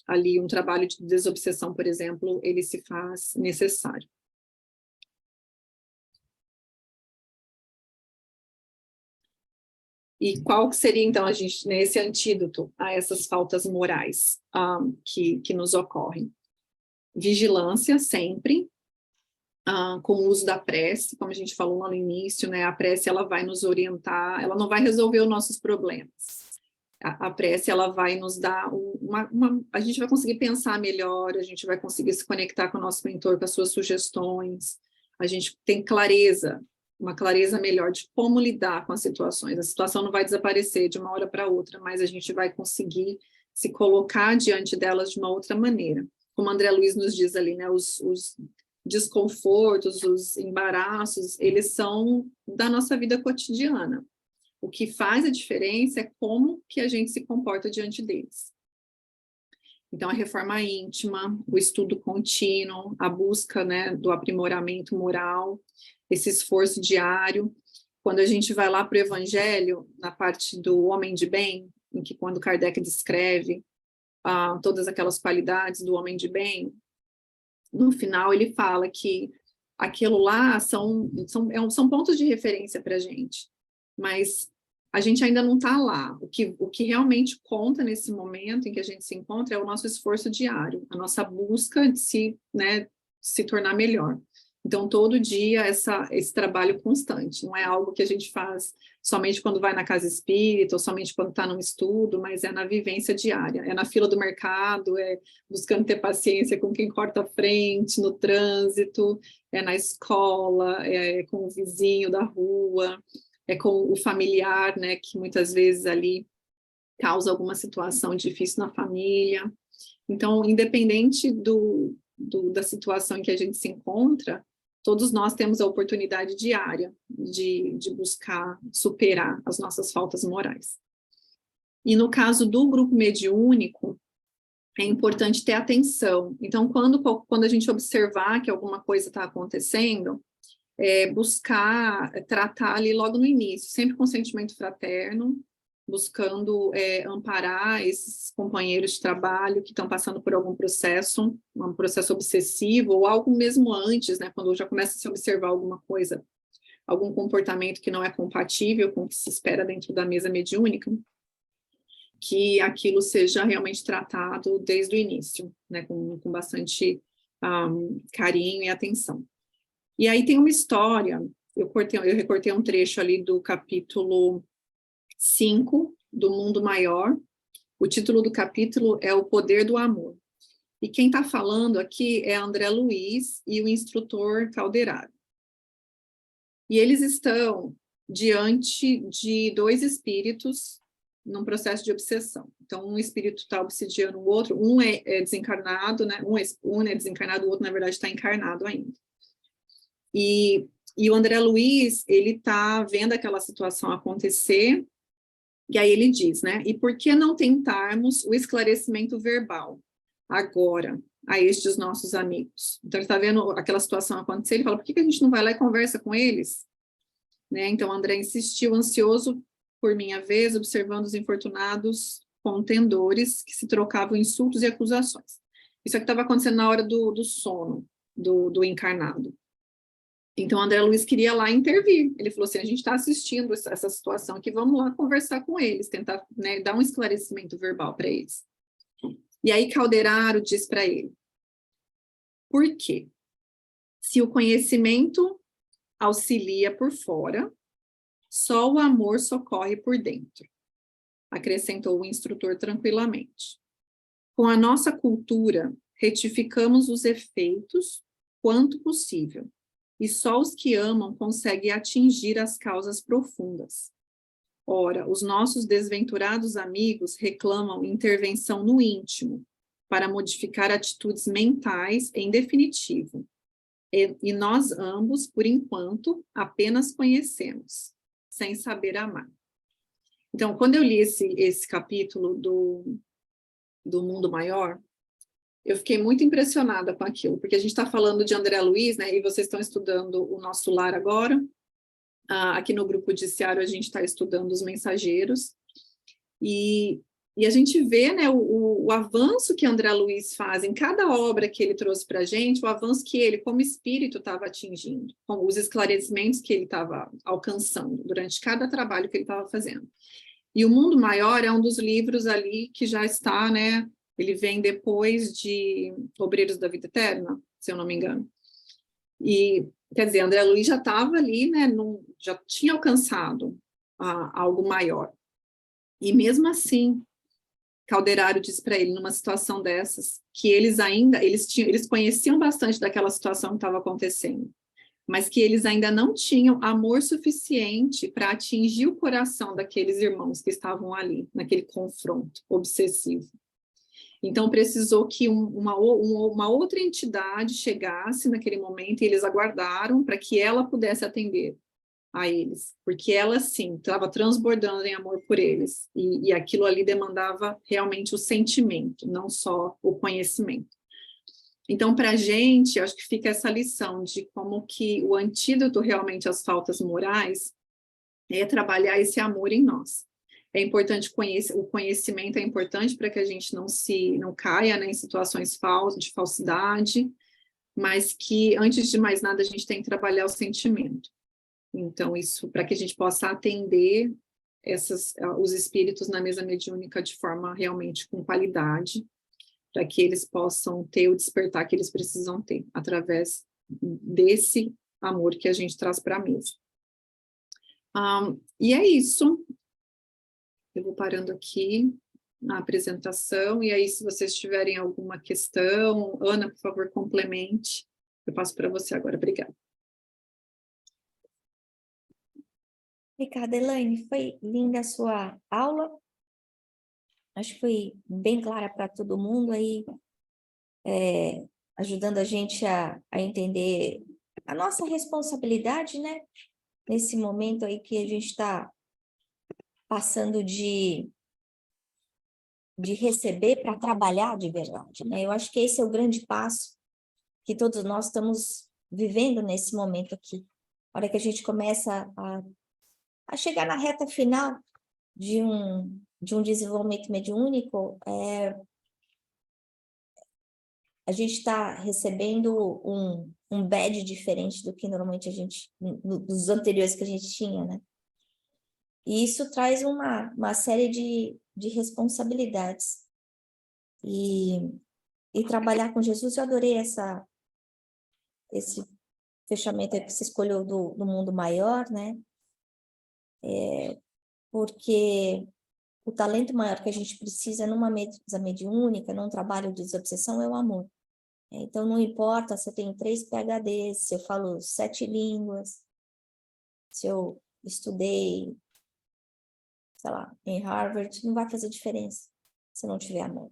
ali um trabalho de desobsessão, por exemplo, ele se faz necessário. E qual seria, então, esse antídoto a essas faltas morais que nos ocorrem? Vigilância, sempre, com o uso da prece, como a gente falou lá no início, né? A prece, ela vai nos orientar, ela não vai resolver os nossos problemas. A prece, ela vai nos dar a gente vai conseguir pensar melhor, a gente vai conseguir se conectar com o nosso mentor, com as suas sugestões, a gente tem clareza, uma clareza melhor de como lidar com as situações. A situação não vai desaparecer de uma hora para outra, mas a gente vai conseguir se colocar diante delas de uma outra maneira. Como André Luiz nos diz ali, né, os desconfortos, os embaraços, eles são da nossa vida cotidiana. O que faz a diferença é como que a gente se comporta diante deles. Então, a reforma íntima, o estudo contínuo, a busca, né, do aprimoramento moral, esse esforço diário. Quando a gente vai lá para o Evangelho, na parte do homem de bem, em que quando Kardec descreve todas aquelas qualidades do homem de bem, no final ele fala que aquilo lá são pontos de referência para a gente. Mas a gente ainda não está lá. O que realmente conta nesse momento em que a gente se encontra é o nosso esforço diário, a nossa busca de se tornar melhor. Então, todo dia, esse trabalho constante, não é algo que a gente faz somente quando vai na casa espírita, ou somente quando está num estudo, mas é na vivência diária, é na fila do mercado, é buscando ter paciência com quem corta a frente, no trânsito, é na escola, é com o vizinho da rua, é com o familiar, né, que muitas vezes ali causa alguma situação difícil na família. Então, independente da situação em que a gente se encontra, todos nós temos a oportunidade diária de buscar superar as nossas faltas morais. E no caso do grupo mediúnico, é importante ter atenção. Então, quando a gente observar que alguma coisa está acontecendo, buscar tratar ali logo no início, sempre com sentimento fraterno, buscando amparar esses companheiros de trabalho que estão passando por algum processo, um processo obsessivo, ou algo mesmo antes, né, quando já começa a se observar alguma coisa, algum comportamento que não é compatível com o que se espera dentro da mesa mediúnica, que aquilo seja realmente tratado desde o início, né, com bastante carinho e atenção. E aí tem uma história, eu recortei um trecho ali do capítulo 5 do Mundo Maior. O título do capítulo é O Poder do Amor. E quem está falando aqui é André Luiz e o instrutor Calderaro. E eles estão diante de dois espíritos num processo de obsessão. Então, um espírito está obsidiando o outro, um é desencarnado, né? Um é desencarnado, o outro, na verdade, está encarnado ainda. E o André Luiz, ele está vendo aquela situação acontecer, e aí ele diz, né, e por que não tentarmos o esclarecimento verbal agora a estes nossos amigos? Então ele está vendo aquela situação acontecer, ele fala, por que a gente não vai lá e conversa com eles? Né? Então André insistiu, ansioso por minha vez, observando os infortunados contendores que se trocavam insultos e acusações. Isso é que estava acontecendo na hora do sono do encarnado. Então, André Luiz queria lá intervir. Ele falou assim, a gente está assistindo essa situação aqui, vamos lá conversar com eles, tentar, né, dar um esclarecimento verbal para eles. E aí Calderaro diz para ele, por quê? Se o conhecimento auxilia por fora, Só o amor socorre por dentro, acrescentou o instrutor tranquilamente. Com a nossa cultura, retificamos os efeitos quanto possível, e só os que amam conseguem atingir as causas profundas. Ora, os nossos desventurados amigos reclamam intervenção no íntimo, para modificar atitudes mentais em definitivo. E nós ambos, por enquanto, apenas conhecemos, sem saber amar. Então, quando eu li esse capítulo do Mundo Maior, eu fiquei muito impressionada com aquilo, porque a gente está falando de André Luiz, né, e vocês estão estudando o Nosso Lar agora. Aqui no grupo Judiciário a gente está estudando os mensageiros, e a gente vê, né, o avanço que André Luiz faz em cada obra que ele trouxe para a gente, o avanço que ele, como espírito, estava atingindo, com os esclarecimentos que ele estava alcançando durante cada trabalho que ele estava fazendo. E O Mundo Maior é um dos livros ali que já está, né, ele vem depois de Obreiros da Vida Eterna, se eu não me engano. E, quer dizer, André Luiz já estava ali, né, já tinha alcançado algo maior. E mesmo assim, Calderaro disse para ele, numa situação dessas, que eles conheciam bastante daquela situação que estava acontecendo, mas que eles ainda não tinham amor suficiente para atingir o coração daqueles irmãos que estavam ali, naquele confronto obsessivo. Então, precisou que uma outra entidade chegasse naquele momento, e eles aguardaram para que ela pudesse atender a eles, porque ela, sim, estava transbordando em amor por eles, e aquilo ali demandava realmente o sentimento, não só o conhecimento. Então, para a gente, acho que fica essa lição de como que o antídoto realmente às faltas morais é trabalhar esse amor em nós. É importante o conhecimento é importante para que a gente não caia, né, em situações de falsidade, mas que, antes de mais nada, a gente tem que trabalhar o sentimento. Então, isso para que a gente possa atender os espíritos na mesa mediúnica de forma realmente com qualidade, para que eles possam ter o despertar que eles precisam ter, através desse amor que a gente traz para a mesa. E é isso. Eu vou parando aqui na apresentação, e aí, se vocês tiverem alguma questão, Ana, por favor, complemente. Eu passo para você agora. Obrigada. Obrigada, Elaine. Foi linda a sua aula. Acho que foi bem clara para todo mundo aí, ajudando a gente a entender a nossa responsabilidade, né? Nesse momento aí que a gente está passando de receber para trabalhar de verdade, né? Eu acho que esse é o grande passo que todos nós estamos vivendo nesse momento aqui. A hora que a gente começa a chegar na reta final de um desenvolvimento mediúnico, a gente está recebendo um badge diferente do que normalmente a gente, dos anteriores que a gente tinha, né? E isso traz uma série de responsabilidades. E trabalhar com Jesus, eu adorei esse fechamento aí que você escolheu do mundo maior, né? Porque o talento maior que a gente precisa numa mesa mediúnica, num trabalho de desobsessão, é o amor. Então, não importa se eu tenho 3 PhDs, se eu falo 7 línguas, se eu estudei, sei lá, em Harvard, não vai fazer diferença se não tiver amor.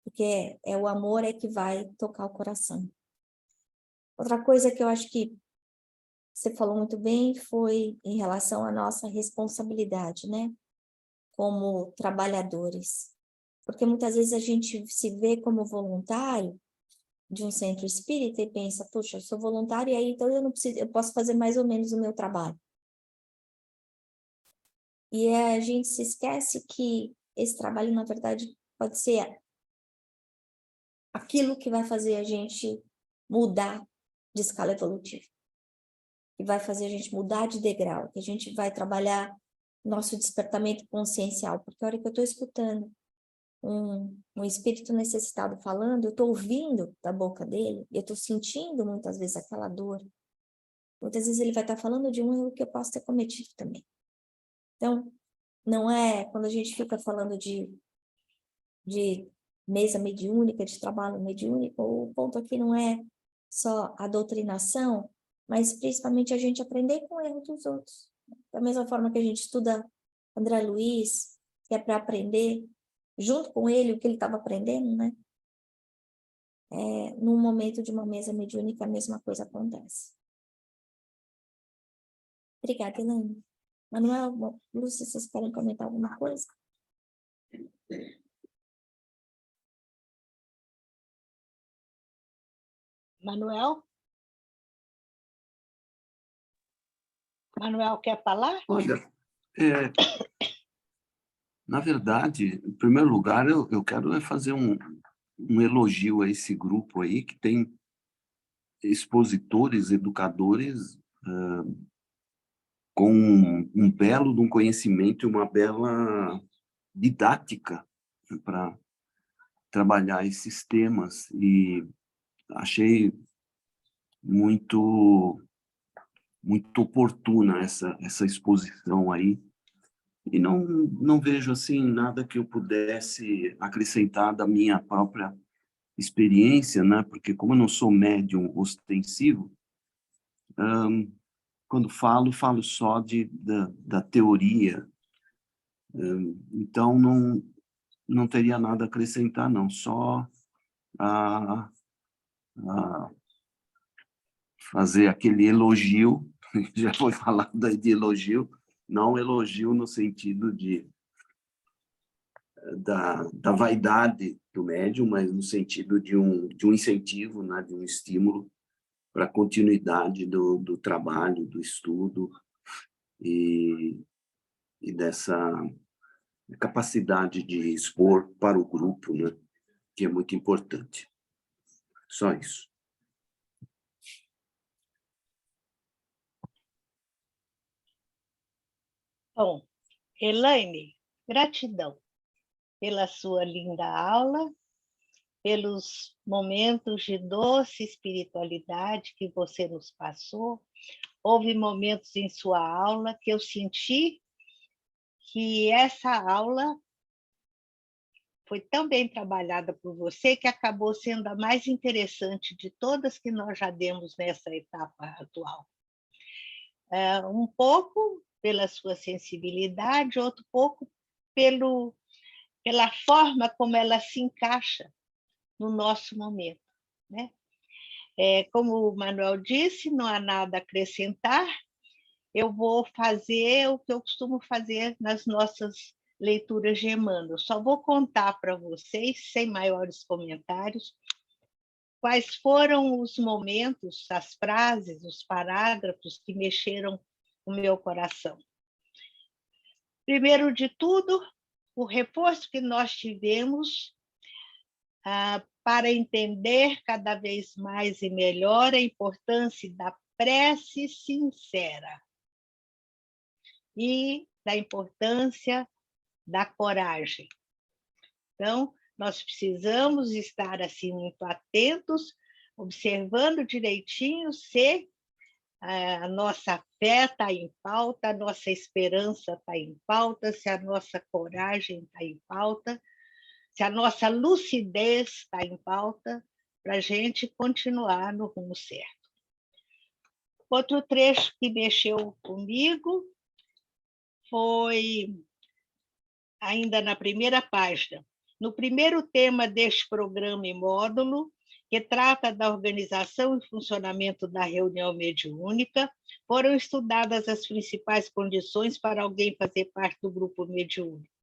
Porque o amor que vai tocar o coração. Outra coisa que eu acho que você falou muito bem foi em relação à nossa responsabilidade, né? Como trabalhadores. Porque muitas vezes a gente se vê como voluntário de um centro espírita e pensa, puxa, eu sou voluntário e aí então eu posso fazer mais ou menos o meu trabalho. E a gente se esquece que esse trabalho, na verdade, pode ser aquilo que vai fazer a gente mudar de escala evolutiva. Que vai fazer a gente mudar de degrau, que a gente vai trabalhar nosso despertamento consciencial. Porque a hora que eu estou escutando um espírito necessitado falando, eu estou ouvindo da boca dele, eu estou sentindo muitas vezes aquela dor. Muitas vezes ele vai estar falando de um erro que eu posso ter cometido também. Então, não é, quando a gente fica falando de mesa mediúnica, de trabalho mediúnico, o ponto aqui não é só a doutrinação, mas principalmente a gente aprender com o erro dos outros. Da mesma forma que a gente estuda André Luiz, que é para aprender junto com ele o que ele estava aprendendo, né? Num momento de uma mesa mediúnica, a mesma coisa acontece. Obrigada, Elaine. Manuel, Lúcia, vocês querem comentar alguma coisa? Manuel? Manuel quer falar? Olha, na verdade, em primeiro lugar, eu quero fazer um elogio a esse grupo aí, que tem expositores, educadores, com um belo de um conhecimento e uma bela didática para trabalhar esses temas. E achei muito oportuna essa exposição aí. E não vejo assim nada que eu pudesse acrescentar da minha própria experiência, né? Porque como eu não sou médium ostensivo, quando falo só da teoria. Então não teria nada a acrescentar, não. Só a fazer aquele elogio, já foi falado aí de elogio, não elogio no sentido da vaidade do médium, mas no sentido de um incentivo, né, de um estímulo para a continuidade do trabalho, do estudo e dessa capacidade de expor para o grupo, né, que é muito importante. Só isso. Bom, Elaine, gratidão pela sua linda aula, pelos momentos de doce espiritualidade que você nos passou. Houve momentos em sua aula que eu senti que essa aula foi tão bem trabalhada por você que acabou sendo a mais interessante de todas que nós já demos nessa etapa atual. Um pouco pela sua sensibilidade, outro pouco pela forma como ela se encaixa no nosso momento, né? Como o Manuel disse, não há nada a acrescentar. Eu vou fazer o que eu costumo fazer nas nossas leituras de Emmanuel. Só vou contar para vocês, sem maiores comentários, quais foram os momentos, as frases, os parágrafos que mexeram o meu coração. Primeiro de tudo, o reforço que nós tivemos para entender cada vez mais e melhor a importância da prece sincera e da importância da coragem. Então, nós precisamos estar assim muito atentos, observando direitinho se a nossa fé está em pauta, a nossa esperança está em pauta, se a nossa coragem está em pauta, se a nossa lucidez está em pauta, para a gente continuar no rumo certo. Outro trecho que mexeu comigo foi ainda na primeira página, no primeiro tema deste programa e módulo, que trata da organização e funcionamento da reunião mediúnica, foram estudadas as principais condições para alguém fazer parte do grupo mediúnico.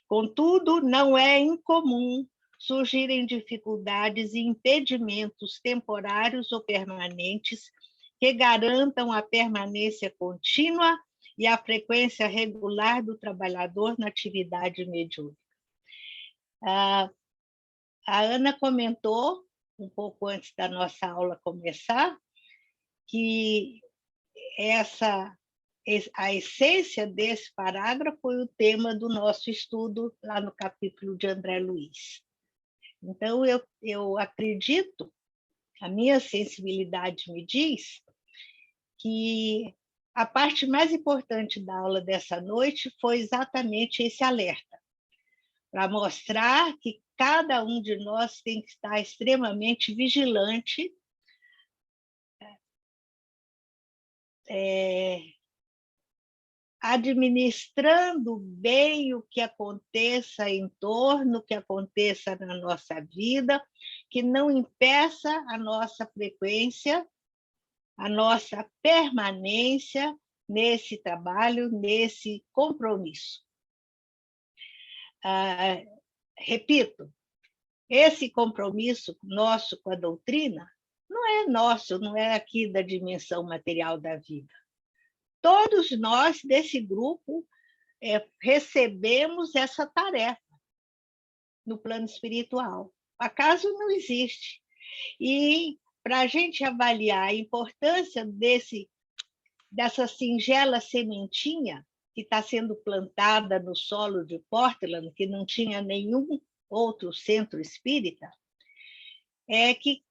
Contudo, não é incomum surgirem dificuldades e impedimentos temporários ou permanentes que garantam a permanência contínua e a frequência regular do trabalhador na atividade mediúnica. A Ana comentou, um pouco antes da nossa aula começar, que a essência desse parágrafo foi o tema do nosso estudo lá no capítulo de André Luiz. Então, eu acredito, a minha sensibilidade me diz, que a parte mais importante da aula dessa noite foi exatamente esse alerta, para mostrar que cada um de nós tem que estar extremamente vigilante, administrando bem o que aconteça em torno, o que aconteça na nossa vida, que não impeça a nossa frequência, a nossa permanência nesse trabalho, nesse compromisso. Repito, esse compromisso nosso com a doutrina não é nosso, não é aqui da dimensão material da vida. Todos nós desse grupo recebemos essa tarefa no plano espiritual. Acaso não existe. E para a gente avaliar a importância dessa singela sementinha que está sendo plantada no solo de Portland, que não tinha nenhum outro centro espírita, é que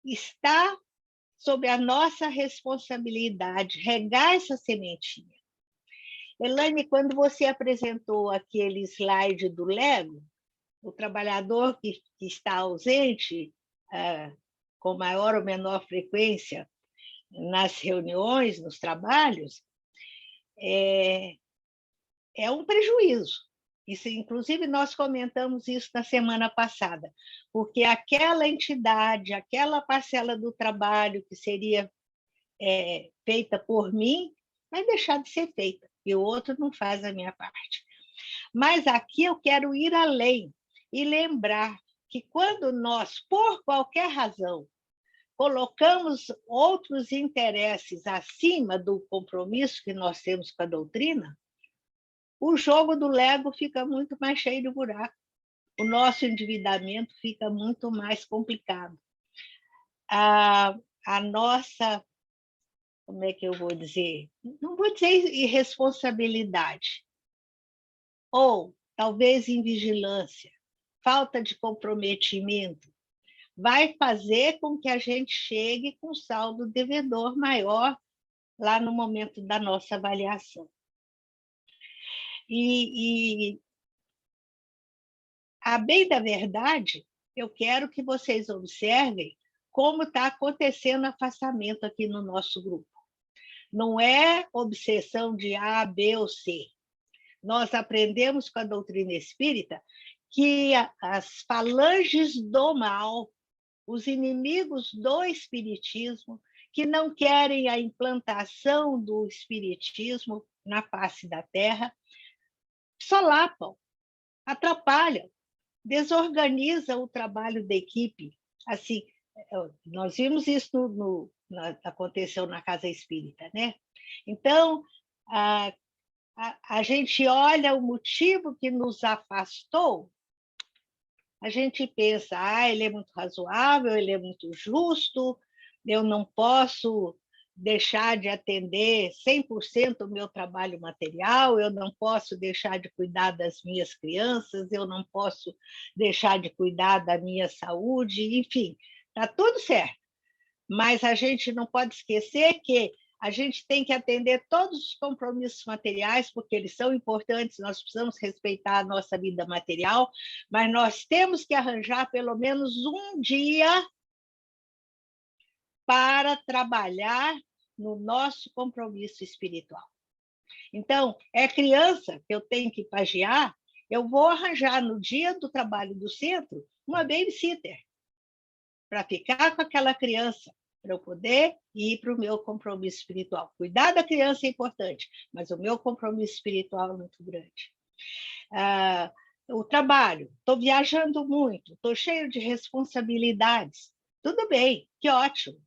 está sob a nossa responsabilidade regar essa sementinha. Elaine, quando você apresentou aquele slide do Lego, o trabalhador que está ausente, com maior ou menor frequência nas reuniões, nos trabalhos, é um prejuízo. Isso, inclusive, nós comentamos isso na semana passada, porque aquela entidade, aquela parcela do trabalho que seria feita por mim, vai deixar de ser feita, e o outro não faz a minha parte. Mas aqui eu quero ir além e lembrar que quando nós, por qualquer razão, colocamos outros interesses acima do compromisso que nós temos com a doutrina, o jogo do Lego fica muito mais cheio de buraco. O nosso endividamento fica muito mais complicado. A nossa, como é que eu vou dizer? Não vou dizer irresponsabilidade, ou talvez invigilância, falta de comprometimento, vai fazer com que a gente chegue com saldo devedor maior lá no momento da nossa avaliação. E a bem da verdade, eu quero que vocês observem como está acontecendo afastamento aqui no nosso grupo. Não é obsessão de A, B ou C. Nós aprendemos com a doutrina espírita que as falanges do mal, os inimigos do espiritismo, que não querem a implantação do espiritismo na face da Terra, solapam, atrapalham, desorganizam o trabalho da equipe. Assim, nós vimos isso aconteceu na Casa Espírita, né? Então, a gente olha o motivo que nos afastou, a gente pensa, ele é muito razoável, ele é muito justo, eu não posso deixar de atender 100% o meu trabalho material, eu não posso deixar de cuidar das minhas crianças, eu não posso deixar de cuidar da minha saúde, enfim, está tudo certo. Mas a gente não pode esquecer que a gente tem que atender todos os compromissos materiais, porque eles são importantes, nós precisamos respeitar a nossa vida material, mas nós temos que arranjar pelo menos um dia para trabalhar no nosso compromisso espiritual. Então, é criança que eu tenho que pagiar, eu vou arranjar no dia do trabalho do centro uma babysitter para ficar com aquela criança, para eu poder ir para o meu compromisso espiritual. Cuidar da criança é importante, mas o meu compromisso espiritual é muito grande. O trabalho, estou viajando muito, estou cheio de responsabilidades. Tudo bem, que ótimo.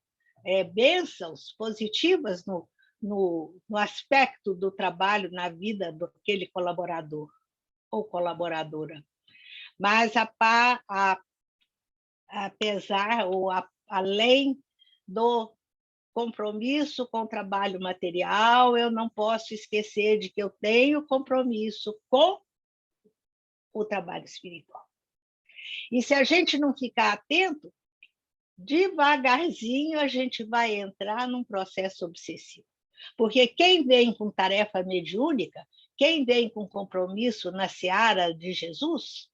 Bênçãos positivas no aspecto do trabalho na vida daquele colaborador ou colaboradora. Mas apesar ou além do compromisso com o trabalho material, eu não posso esquecer de que eu tenho compromisso com o trabalho espiritual. E se a gente não ficar atento, devagarzinho a gente vai entrar num processo obsessivo. Porque quem vem com tarefa mediúnica, quem vem com compromisso na seara de Jesus,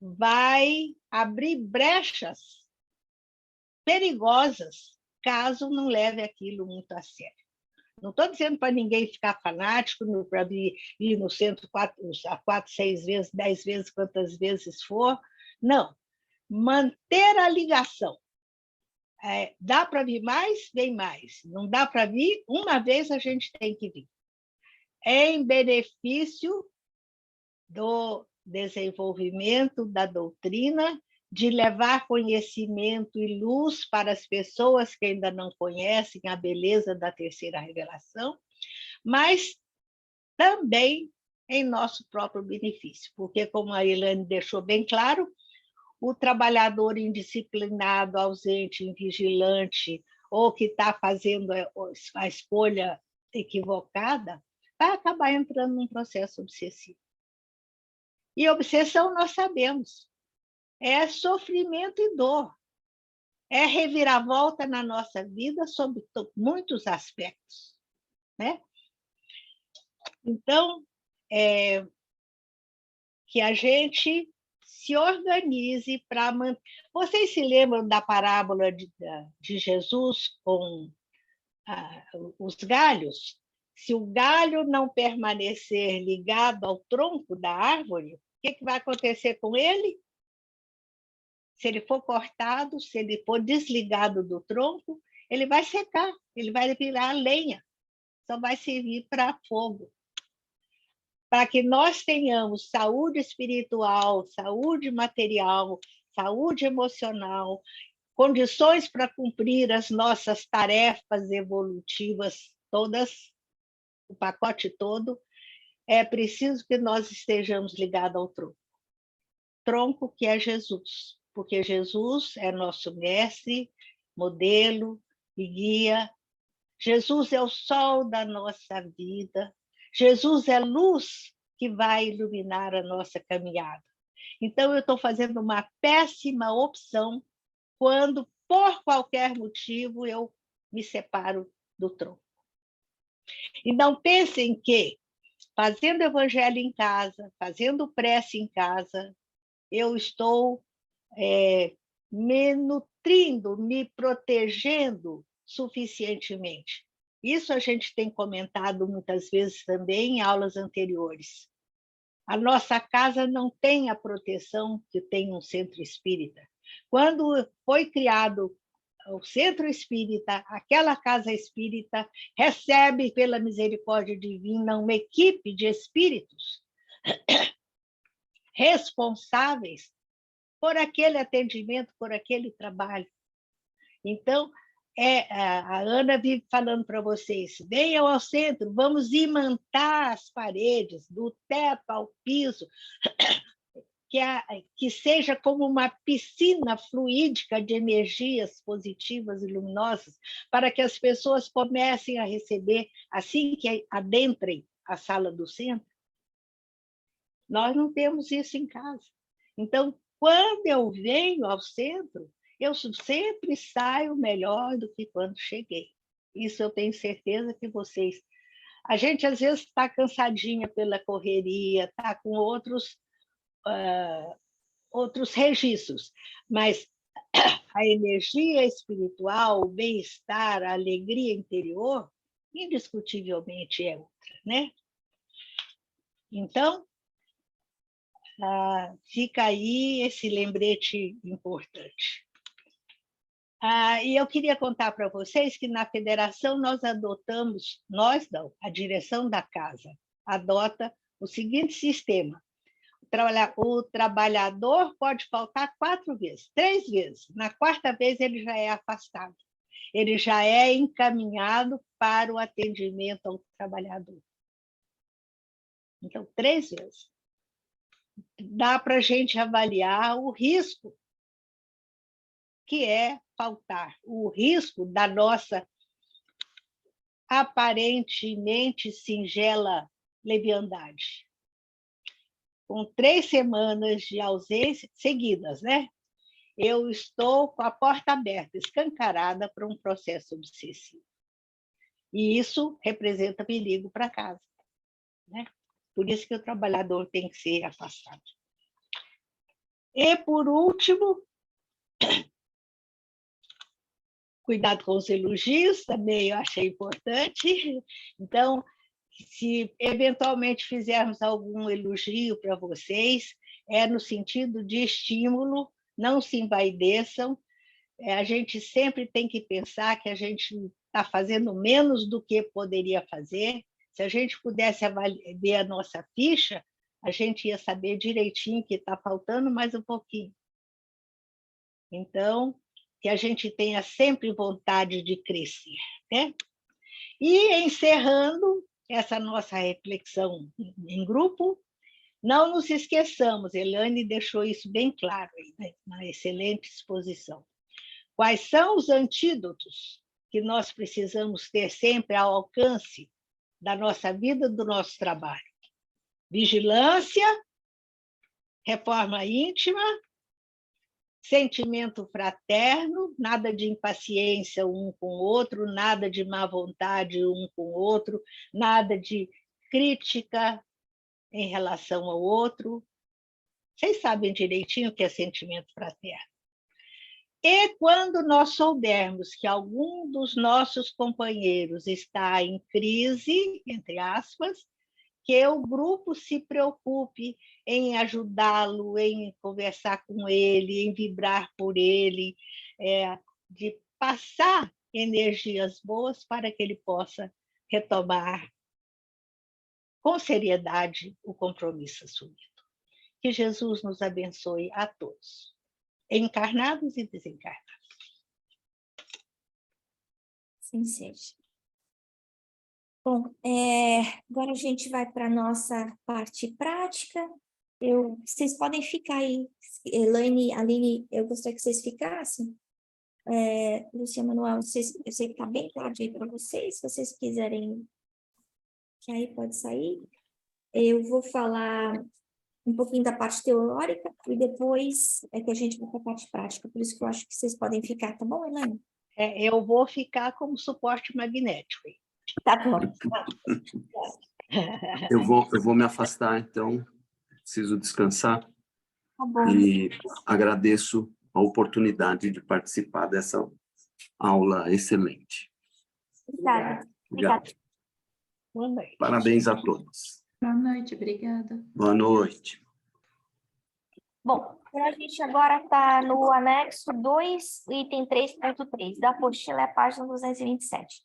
vai abrir brechas perigosas, caso não leve aquilo muito a sério. Não estou dizendo para ninguém ficar fanático, para ir no centro 4, 6 vezes, 10 vezes, quantas vezes for. Não. Manter a ligação. Dá para vir mais? Vem mais. Não dá para vir? Uma vez a gente tem que vir. Em benefício do desenvolvimento da doutrina, de levar conhecimento e luz para as pessoas que ainda não conhecem a beleza da terceira revelação, mas também em nosso próprio benefício, porque, como a Elaine deixou bem claro, o trabalhador indisciplinado, ausente, invigilante, ou que está fazendo a escolha equivocada, vai acabar entrando num processo obsessivo. E obsessão, nós sabemos, é sofrimento e dor. É reviravolta na nossa vida sob muitos aspectos, né? Então, que a gente se organize para manter... Vocês se lembram da parábola de Jesus com os galhos? Se o galho não permanecer ligado ao tronco da árvore, o que vai acontecer com ele? Se ele for cortado, se ele for desligado do tronco, ele vai secar, ele vai virar lenha, só vai servir para fogo. Para que nós tenhamos saúde espiritual, saúde material, saúde emocional, condições para cumprir as nossas tarefas evolutivas todas, o pacote todo, é preciso que nós estejamos ligados ao tronco. Tronco que é Jesus, porque Jesus é nosso mestre, modelo e guia. Jesus é o sol da nossa vida. Jesus é luz que vai iluminar a nossa caminhada. Então, eu estou fazendo uma péssima opção quando, por qualquer motivo, eu me separo do tronco. Então, pensem que, fazendo evangelho em casa, fazendo prece em casa, eu estou me nutrindo, me protegendo suficientemente. Isso a gente tem comentado muitas vezes também em aulas anteriores. A nossa casa não tem a proteção que tem um centro espírita. Quando foi criado o centro espírita, aquela casa espírita recebe, pela misericórdia divina, uma equipe de espíritos responsáveis por aquele atendimento, por aquele trabalho. Então, a Ana vive falando para vocês, venham ao centro, vamos imantar as paredes, do teto ao piso, que seja como uma piscina fluídica de energias positivas e luminosas, para que as pessoas comecem a receber, assim que adentrem a sala do centro. Nós não temos isso em casa. Então, quando eu venho ao centro, eu sempre saio melhor do que quando cheguei. Isso eu tenho certeza que vocês... A gente, às vezes, está cansadinha pela correria, está com outros registros, mas a energia espiritual, o bem-estar, a alegria interior, indiscutivelmente é outra, né? Então, fica aí esse lembrete importante. E eu queria contar para vocês que na federação nós adotamos, a direção da casa adota o seguinte sistema: o trabalhador pode faltar 4 vezes, 3 vezes. Na 4ª vez ele já é afastado, ele já é encaminhado para o atendimento ao trabalhador. Então, 3 vezes. Dá para a gente avaliar o risco que é faltar, o risco da nossa aparentemente singela leviandade. Com 3 semanas de ausência seguidas, né? eu estou com a porta aberta, escancarada para um processo obsessivo. E isso representa perigo para casa, né? Por isso que o trabalhador tem que ser afastado. E, por último, cuidado com os elogios, também eu achei importante. Então, se eventualmente fizermos algum elogio para vocês, é no sentido de estímulo, não se envaideçam. A gente sempre tem que pensar que a gente está fazendo menos do que poderia fazer. Se a gente pudesse ver a nossa ficha, a gente ia saber direitinho que está faltando mais um pouquinho. Então, que a gente tenha sempre vontade de crescer, né? E encerrando essa nossa reflexão em grupo, não nos esqueçamos, Elaine deixou isso bem claro aí, né? Na excelente exposição. Quais são os antídotos que nós precisamos ter sempre ao alcance da nossa vida, do nosso trabalho? Vigilância, reforma íntima, sentimento fraterno, nada de impaciência um com o outro, nada de má vontade um com o outro, nada de crítica em relação ao outro. Vocês sabem direitinho o que é sentimento fraterno. E quando nós soubermos que algum dos nossos companheiros está em crise, entre aspas, que o grupo se preocupe em ajudá-lo, em conversar com ele, em vibrar por ele, de passar energias boas para que ele possa retomar com seriedade o compromisso assumido. Que Jesus nos abençoe a todos, encarnados e desencarnados. Assim seja. Bom, agora a gente vai para a nossa parte prática. Vocês podem ficar aí. Elaine, Aline, eu gostaria que vocês ficassem. Lúcia, Manuel, eu sei que está bem claro aí para vocês. Se vocês quiserem, que aí pode sair. Eu vou falar um pouquinho da parte teórica e depois é que a gente vai para a parte prática. Por isso que eu acho que vocês podem ficar, tá bom, Elaine? Eu vou ficar como suporte magnético. Tá bom. Eu vou me afastar, então, preciso descansar. Tá bom. E agradeço a oportunidade de participar dessa aula excelente. Obrigada. Obrigado. Boa noite. Parabéns a todos. Boa noite, obrigada. Boa noite. Bom, a gente agora está no anexo 2, item 3.3, da apostila, é a página 227.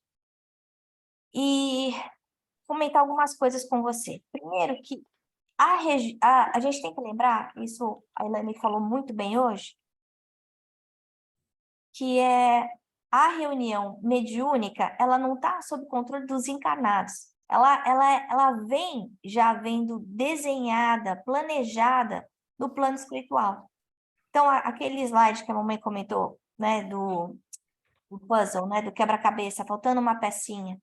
E comentar algumas coisas com você. Primeiro que a gente tem que lembrar, isso a Elaine falou muito bem hoje, que a reunião mediúnica, ela não está sob controle dos encarnados. Ela vem já vendo desenhada, planejada no plano espiritual. Então, aquele slide que a mamãe comentou, né, do puzzle, né, do quebra-cabeça, faltando uma pecinha.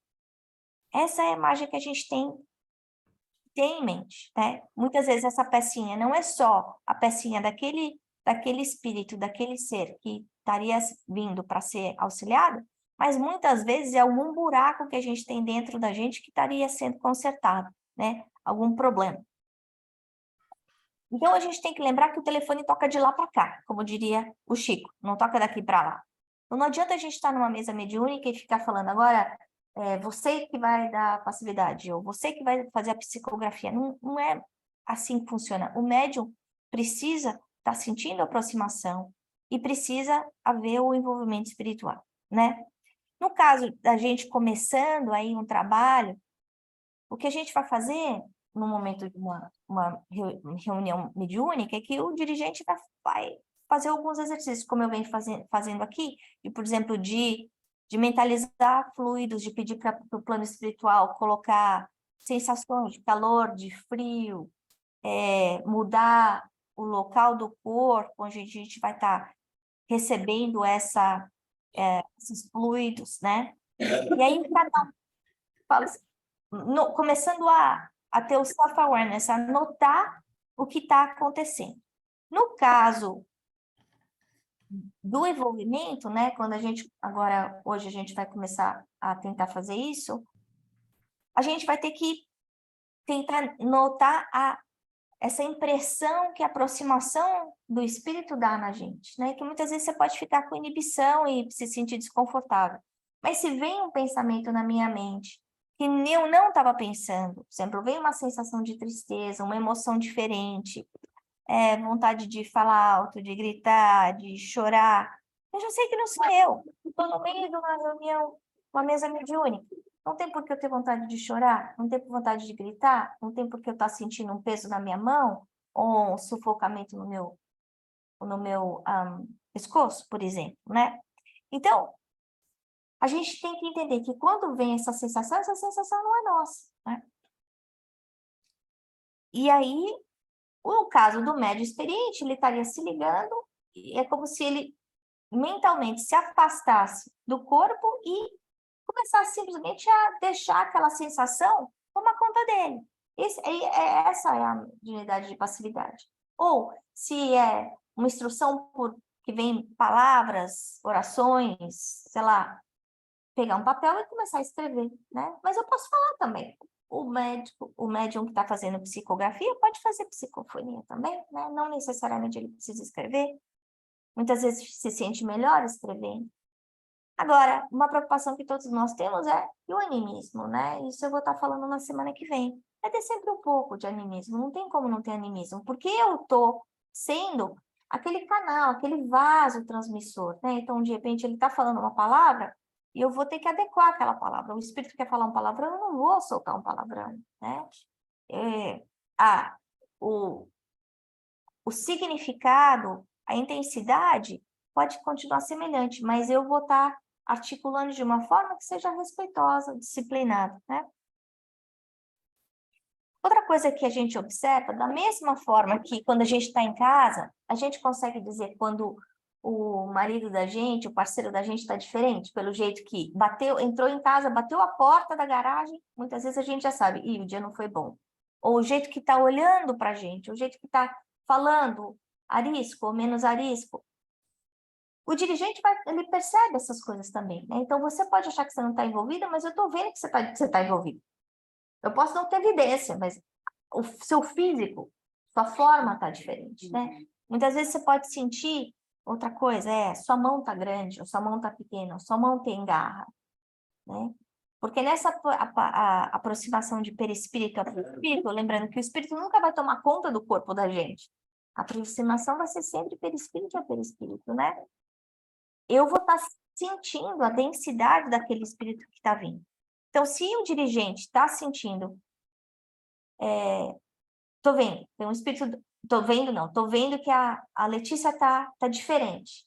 Essa é a imagem que a gente tem em mente, né? Muitas vezes essa pecinha não é só a pecinha daquele espírito, daquele ser que estaria vindo para ser auxiliado, mas muitas vezes é algum buraco que a gente tem dentro da gente que estaria sendo consertado, né? Algum problema. Então, a gente tem que lembrar que o telefone toca de lá para cá, como diria o Chico, não toca daqui para lá. Então, não adianta a gente estar numa mesa mediúnica e ficar falando agora, você que vai dar passividade, ou você que vai fazer a psicografia. Não é assim que funciona. O médium precisa estar sentindo a aproximação e precisa haver o envolvimento espiritual, né? No caso da gente começando aí um trabalho, o que a gente vai fazer no momento de uma reunião mediúnica é que o dirigente vai fazer alguns exercícios, como eu venho fazendo aqui, e, por exemplo, de mentalizar fluidos, de pedir para o plano espiritual colocar sensações de calor, de frio, mudar o local do corpo, onde a gente vai estar recebendo esses fluidos, né? E aí, cada um fala assim, começando a ter o self-awareness, a notar o que está acontecendo. No caso do envolvimento, né? Quando a gente, agora, hoje a gente vai começar a tentar fazer isso, a gente vai ter que tentar notar essa impressão que a aproximação do espírito dá na gente, né? Que muitas vezes você pode ficar com inibição e se sentir desconfortável. Mas se vem um pensamento na minha mente que eu não estava pensando, por exemplo, vem uma sensação de tristeza, uma emoção diferente, vontade de falar alto, de gritar, de chorar, eu já sei que não sou eu. Estou no meio de uma reunião, uma mesa mediúnica. Não tem por que eu ter vontade de chorar, não tem vontade de gritar, não tem por que eu estar sentindo um peso na minha mão ou um sufocamento no meu pescoço, por exemplo, né? Então, a gente tem que entender que quando vem essa sensação não é nossa, né? E aí, o caso do médium experiente, ele estaria se ligando, e é como se ele mentalmente se afastasse do corpo e começasse simplesmente a deixar aquela sensação tomar conta dele. Essa é a mediunidade de passividade. Ou, se é uma instrução que vem palavras, orações, sei lá, pegar um papel e começar a escrever, né? Mas eu posso falar também. O médium que está fazendo psicografia pode fazer psicofonia também, né? Não necessariamente ele precisa escrever. Muitas vezes se sente melhor escrevendo. Agora, uma preocupação que todos nós temos é o animismo, né? Isso eu vou estar falando na semana que vem. Vai ter sempre um pouco de animismo, não tem como não ter animismo, porque eu estou sendo aquele canal, aquele vaso transmissor, né? Então, de repente, ele está falando uma palavra e eu vou ter que adequar aquela palavra. O espírito quer falar um palavrão, eu não vou soltar um palavrão, né? O significado, a intensidade pode continuar semelhante, mas eu vou estar articulando de uma forma que seja respeitosa, disciplinada, né? Outra coisa que a gente observa, da mesma forma que quando a gente está em casa, a gente consegue dizer quando o marido da gente, o parceiro da gente está diferente, pelo jeito que entrou em casa, bateu a porta da garagem, muitas vezes a gente já sabe, o dia não foi bom. Ou o jeito que está olhando para a gente, o jeito que está falando, arisco ou menos arisco. O dirigente ele percebe essas coisas também, né? Então, você pode achar que você não está envolvida, mas eu estou vendo que você tá envolvido. Eu posso não ter evidência, mas o seu físico, sua forma está diferente, né? Muitas vezes você pode sentir outra coisa, sua mão está grande, ou sua mão está pequena, ou sua mão tem garra, né? Porque nessa aproximação de perispírito a perispírito, lembrando que o espírito nunca vai tomar conta do corpo da gente. A aproximação vai ser sempre perispírito a perispírito, né? Eu vou estar sentindo a densidade daquele espírito que está vindo. Então, se o dirigente está sentindo, tô vendo, tem um espírito, tô vendo que a Letícia tá diferente.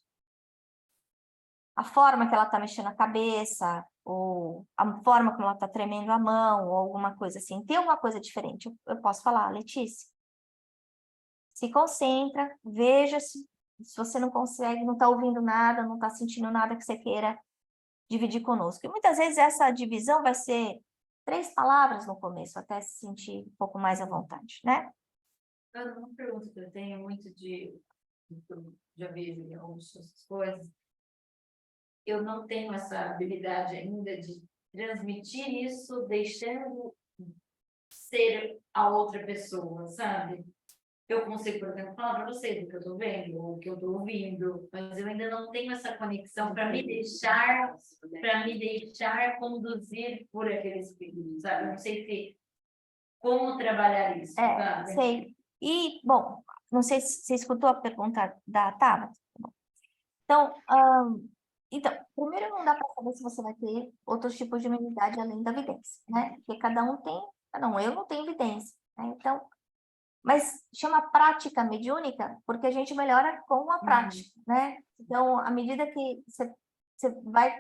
A forma que ela está mexendo a cabeça, ou a forma como ela está tremendo a mão, ou alguma coisa assim, tem alguma coisa diferente. Eu posso falar, Letícia, se concentra, veja se você não consegue, não está ouvindo nada, não está sentindo nada que você queira dividir conosco. E muitas vezes essa divisão vai ser 3 palavras no começo, até se sentir um pouco mais à vontade, né? Uma pergunta que eu tenho muito eu já vejo em algumas coisas, eu não tenho essa habilidade ainda de transmitir isso, deixando ser a outra pessoa, sabe? Eu consigo, por exemplo, falar para vocês o que eu estou vendo, ou o que eu estou ouvindo, mas eu ainda não tenho essa conexão para me deixar conduzir por aquele espírito, sabe? Eu não sei como trabalhar isso, sabe? Sei. E, bom, não sei se você escutou a pergunta da Tabata. Então, primeiro não dá para saber se você vai ter outros tipos de imunidade além da vidência, né? Porque cada um tem, eu não tenho vidência, né? Então, mas chama prática mediúnica porque a gente melhora com a prática, né? Então, à medida que você vai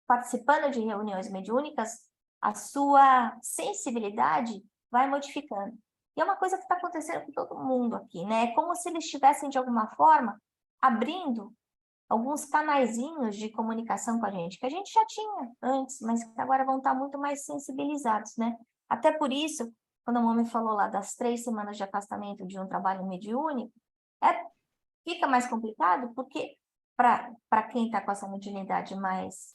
participando de reuniões mediúnicas, a sua sensibilidade vai modificando. E é uma coisa que está acontecendo com todo mundo aqui, né? É como se eles estivessem, de alguma forma, abrindo alguns canaizinhos de comunicação com a gente, que a gente já tinha antes, mas que agora vão estar muito mais sensibilizados, né? Até por isso, quando a Mami falou lá das 3 semanas de afastamento de um trabalho mediúnico, fica mais complicado porque para quem está com essa mediunidade mais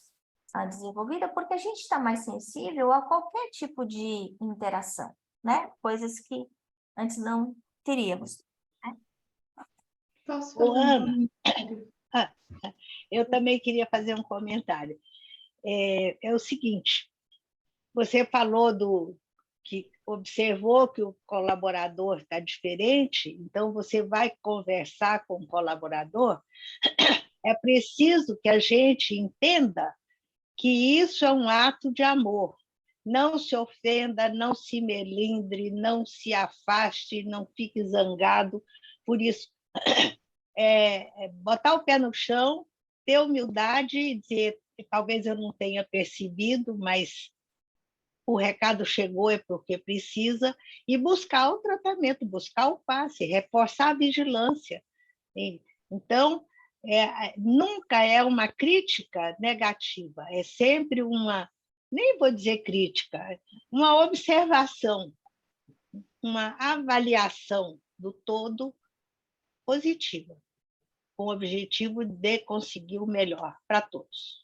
desenvolvida, porque a gente está mais sensível a qualquer tipo de interação, né? Coisas que antes não teríamos. Posso Ô, fazer um Ana, comentário? eu também queria fazer um comentário. É o seguinte, você falou que observou que o colaborador está diferente, então você vai conversar com o colaborador. É preciso que a gente entenda que isso é um ato de amor. Não se ofenda, não se melindre, não se afaste, não fique zangado. Por isso, botar o pé no chão, ter humildade e dizer que talvez eu não tenha percebido, mas o recado chegou é porque precisa, e buscar o tratamento, buscar o passe, reforçar a vigilância. Então, nunca é uma crítica negativa, é sempre nem vou dizer crítica, uma observação, uma avaliação do todo positiva, com o objetivo de conseguir o melhor para todos.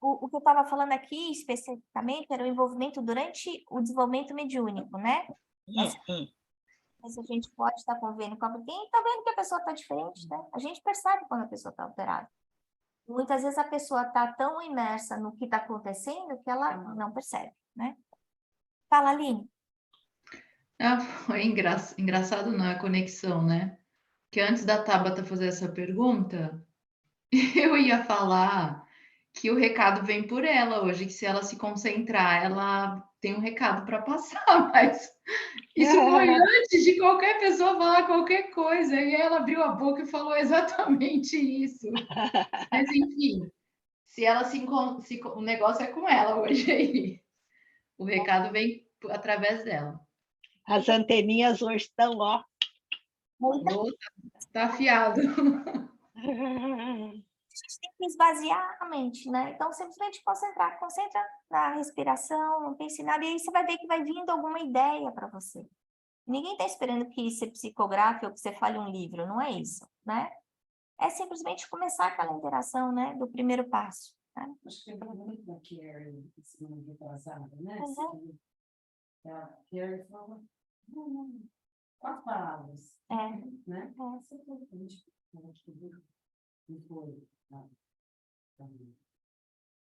O que eu estava falando aqui, especificamente, era o envolvimento durante o desenvolvimento mediúnico, né? Mas a gente pode estar convivendo com alguém e está vendo que a pessoa está diferente, né? A gente percebe quando a pessoa está alterada. Muitas vezes a pessoa está tão imersa no que está acontecendo que ela não percebe, né? Fala, Aline. Foi engraçado na conexão, né? Que antes da Tabata fazer essa pergunta, eu ia falar que o recado vem por ela hoje, que se ela se concentrar, ela tem um recado para passar, mas isso foi antes de qualquer pessoa falar qualquer coisa, e ela abriu a boca e falou exatamente isso. Mas, enfim, se ela o negócio é com ela hoje aí. O recado vem através dela. As anteninhas hoje estão, ó. Tá afiado. A gente tem que esvaziar a mente, né? Então, simplesmente concentra na respiração, não pense em nada, e aí você vai ver que vai vindo alguma ideia para você. Ninguém está esperando que você psicografe ou que você fale um livro, não é isso, né? É simplesmente começar aquela interação, né? Do primeiro passo. Né? Acho que lembra muito da Carrie, semana retrasada, né? Uhum. A Carrie falou 4 palavras. Né? Isso é importante. Não foi.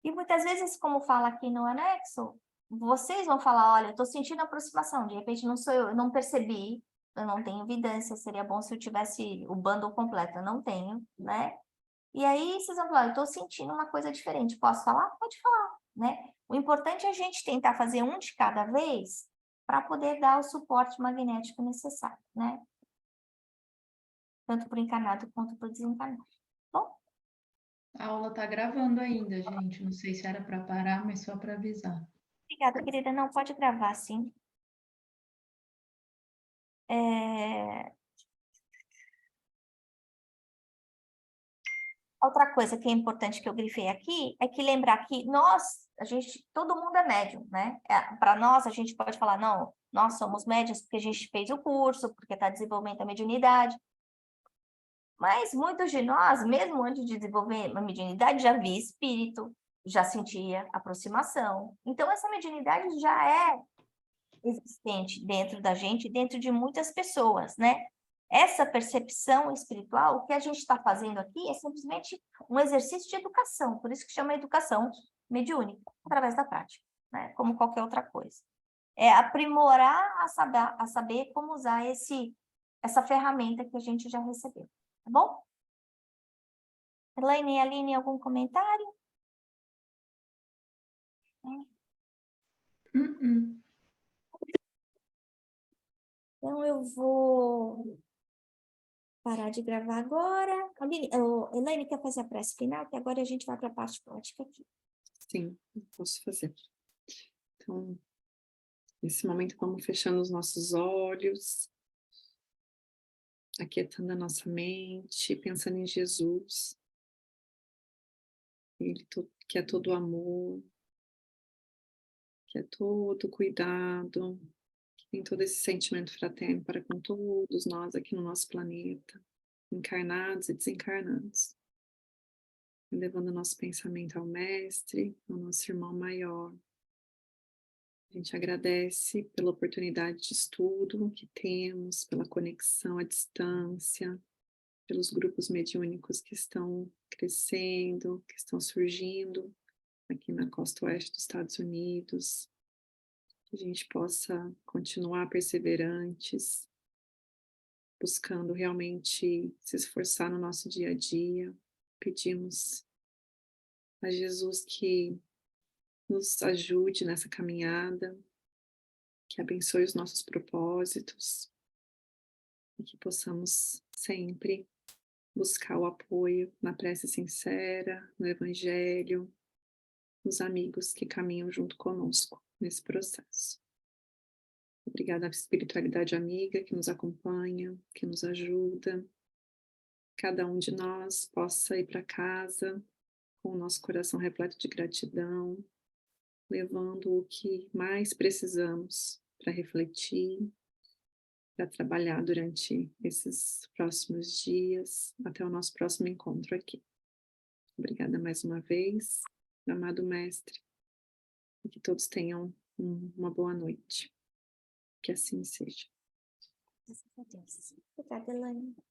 E muitas vezes, como fala aqui no anexo, vocês vão falar, olha, eu estou sentindo aproximação, de repente não sou eu não percebi, eu não tenho evidência, seria bom se eu tivesse o bundle completo, eu não tenho, né? E aí vocês vão falar, eu estou sentindo uma coisa diferente, posso falar? Pode falar, né? O importante é a gente tentar fazer um de cada vez para poder dar o suporte magnético necessário, né? Tanto para o encarnado quanto para o desencarnado. Bom? A aula está gravando ainda, gente. Não sei se era para parar, mas só para avisar. Obrigada, querida. Não, pode gravar, sim. Outra coisa que é importante que eu grifei aqui é que lembrar que todo mundo é médium, né? Para nós, a gente pode falar, não, nós somos médiums porque a gente fez o curso, porque está desenvolvendo a mediunidade. Mas muitos de nós, mesmo antes de desenvolver a mediunidade, já via espírito, já sentia aproximação. Então, essa mediunidade já é existente dentro da gente, dentro de muitas pessoas, né? Essa percepção espiritual, o que a gente está fazendo aqui é simplesmente um exercício de educação, por isso que chama educação mediúnica, através da prática, né? Como qualquer outra coisa. É aprimorar a saber como usar essa ferramenta que a gente já recebeu, tá bom? Elaine e Aline, algum comentário? Então, eu vou parar de gravar agora. Elaine, quer fazer a prece final? Que agora a gente vai para a parte prática aqui. Sim, posso fazer. Então, nesse momento, vamos fechando os nossos olhos, aquietando a nossa mente, pensando em Jesus. Ele que é todo amor, que é todo cuidado, que tem todo esse sentimento fraterno para com todos nós aqui no nosso planeta. encarnados e desencarnados. Levando o nosso pensamento ao Mestre, ao nosso irmão maior. A gente agradece pela oportunidade de estudo que temos, pela conexão à distância, pelos grupos mediúnicos que estão crescendo, que estão surgindo aqui na costa oeste dos Estados Unidos. Que a gente possa continuar perseverantes, buscando realmente se esforçar no nosso dia a dia. Pedimos a Jesus que nos ajude nessa caminhada, que abençoe os nossos propósitos e que possamos sempre buscar o apoio na prece sincera, no Evangelho, nos amigos que caminham junto conosco nesse processo. Obrigada à espiritualidade amiga que nos acompanha, que nos ajuda. Cada um de nós possa ir para casa com o nosso coração repleto de gratidão, levando o que mais precisamos para refletir, para trabalhar durante esses próximos dias, até o nosso próximo encontro aqui. Obrigada mais uma vez, amado Mestre, e que todos tenham uma boa noite. Que assim seja. Graças a Deus. Obrigada, Elaine.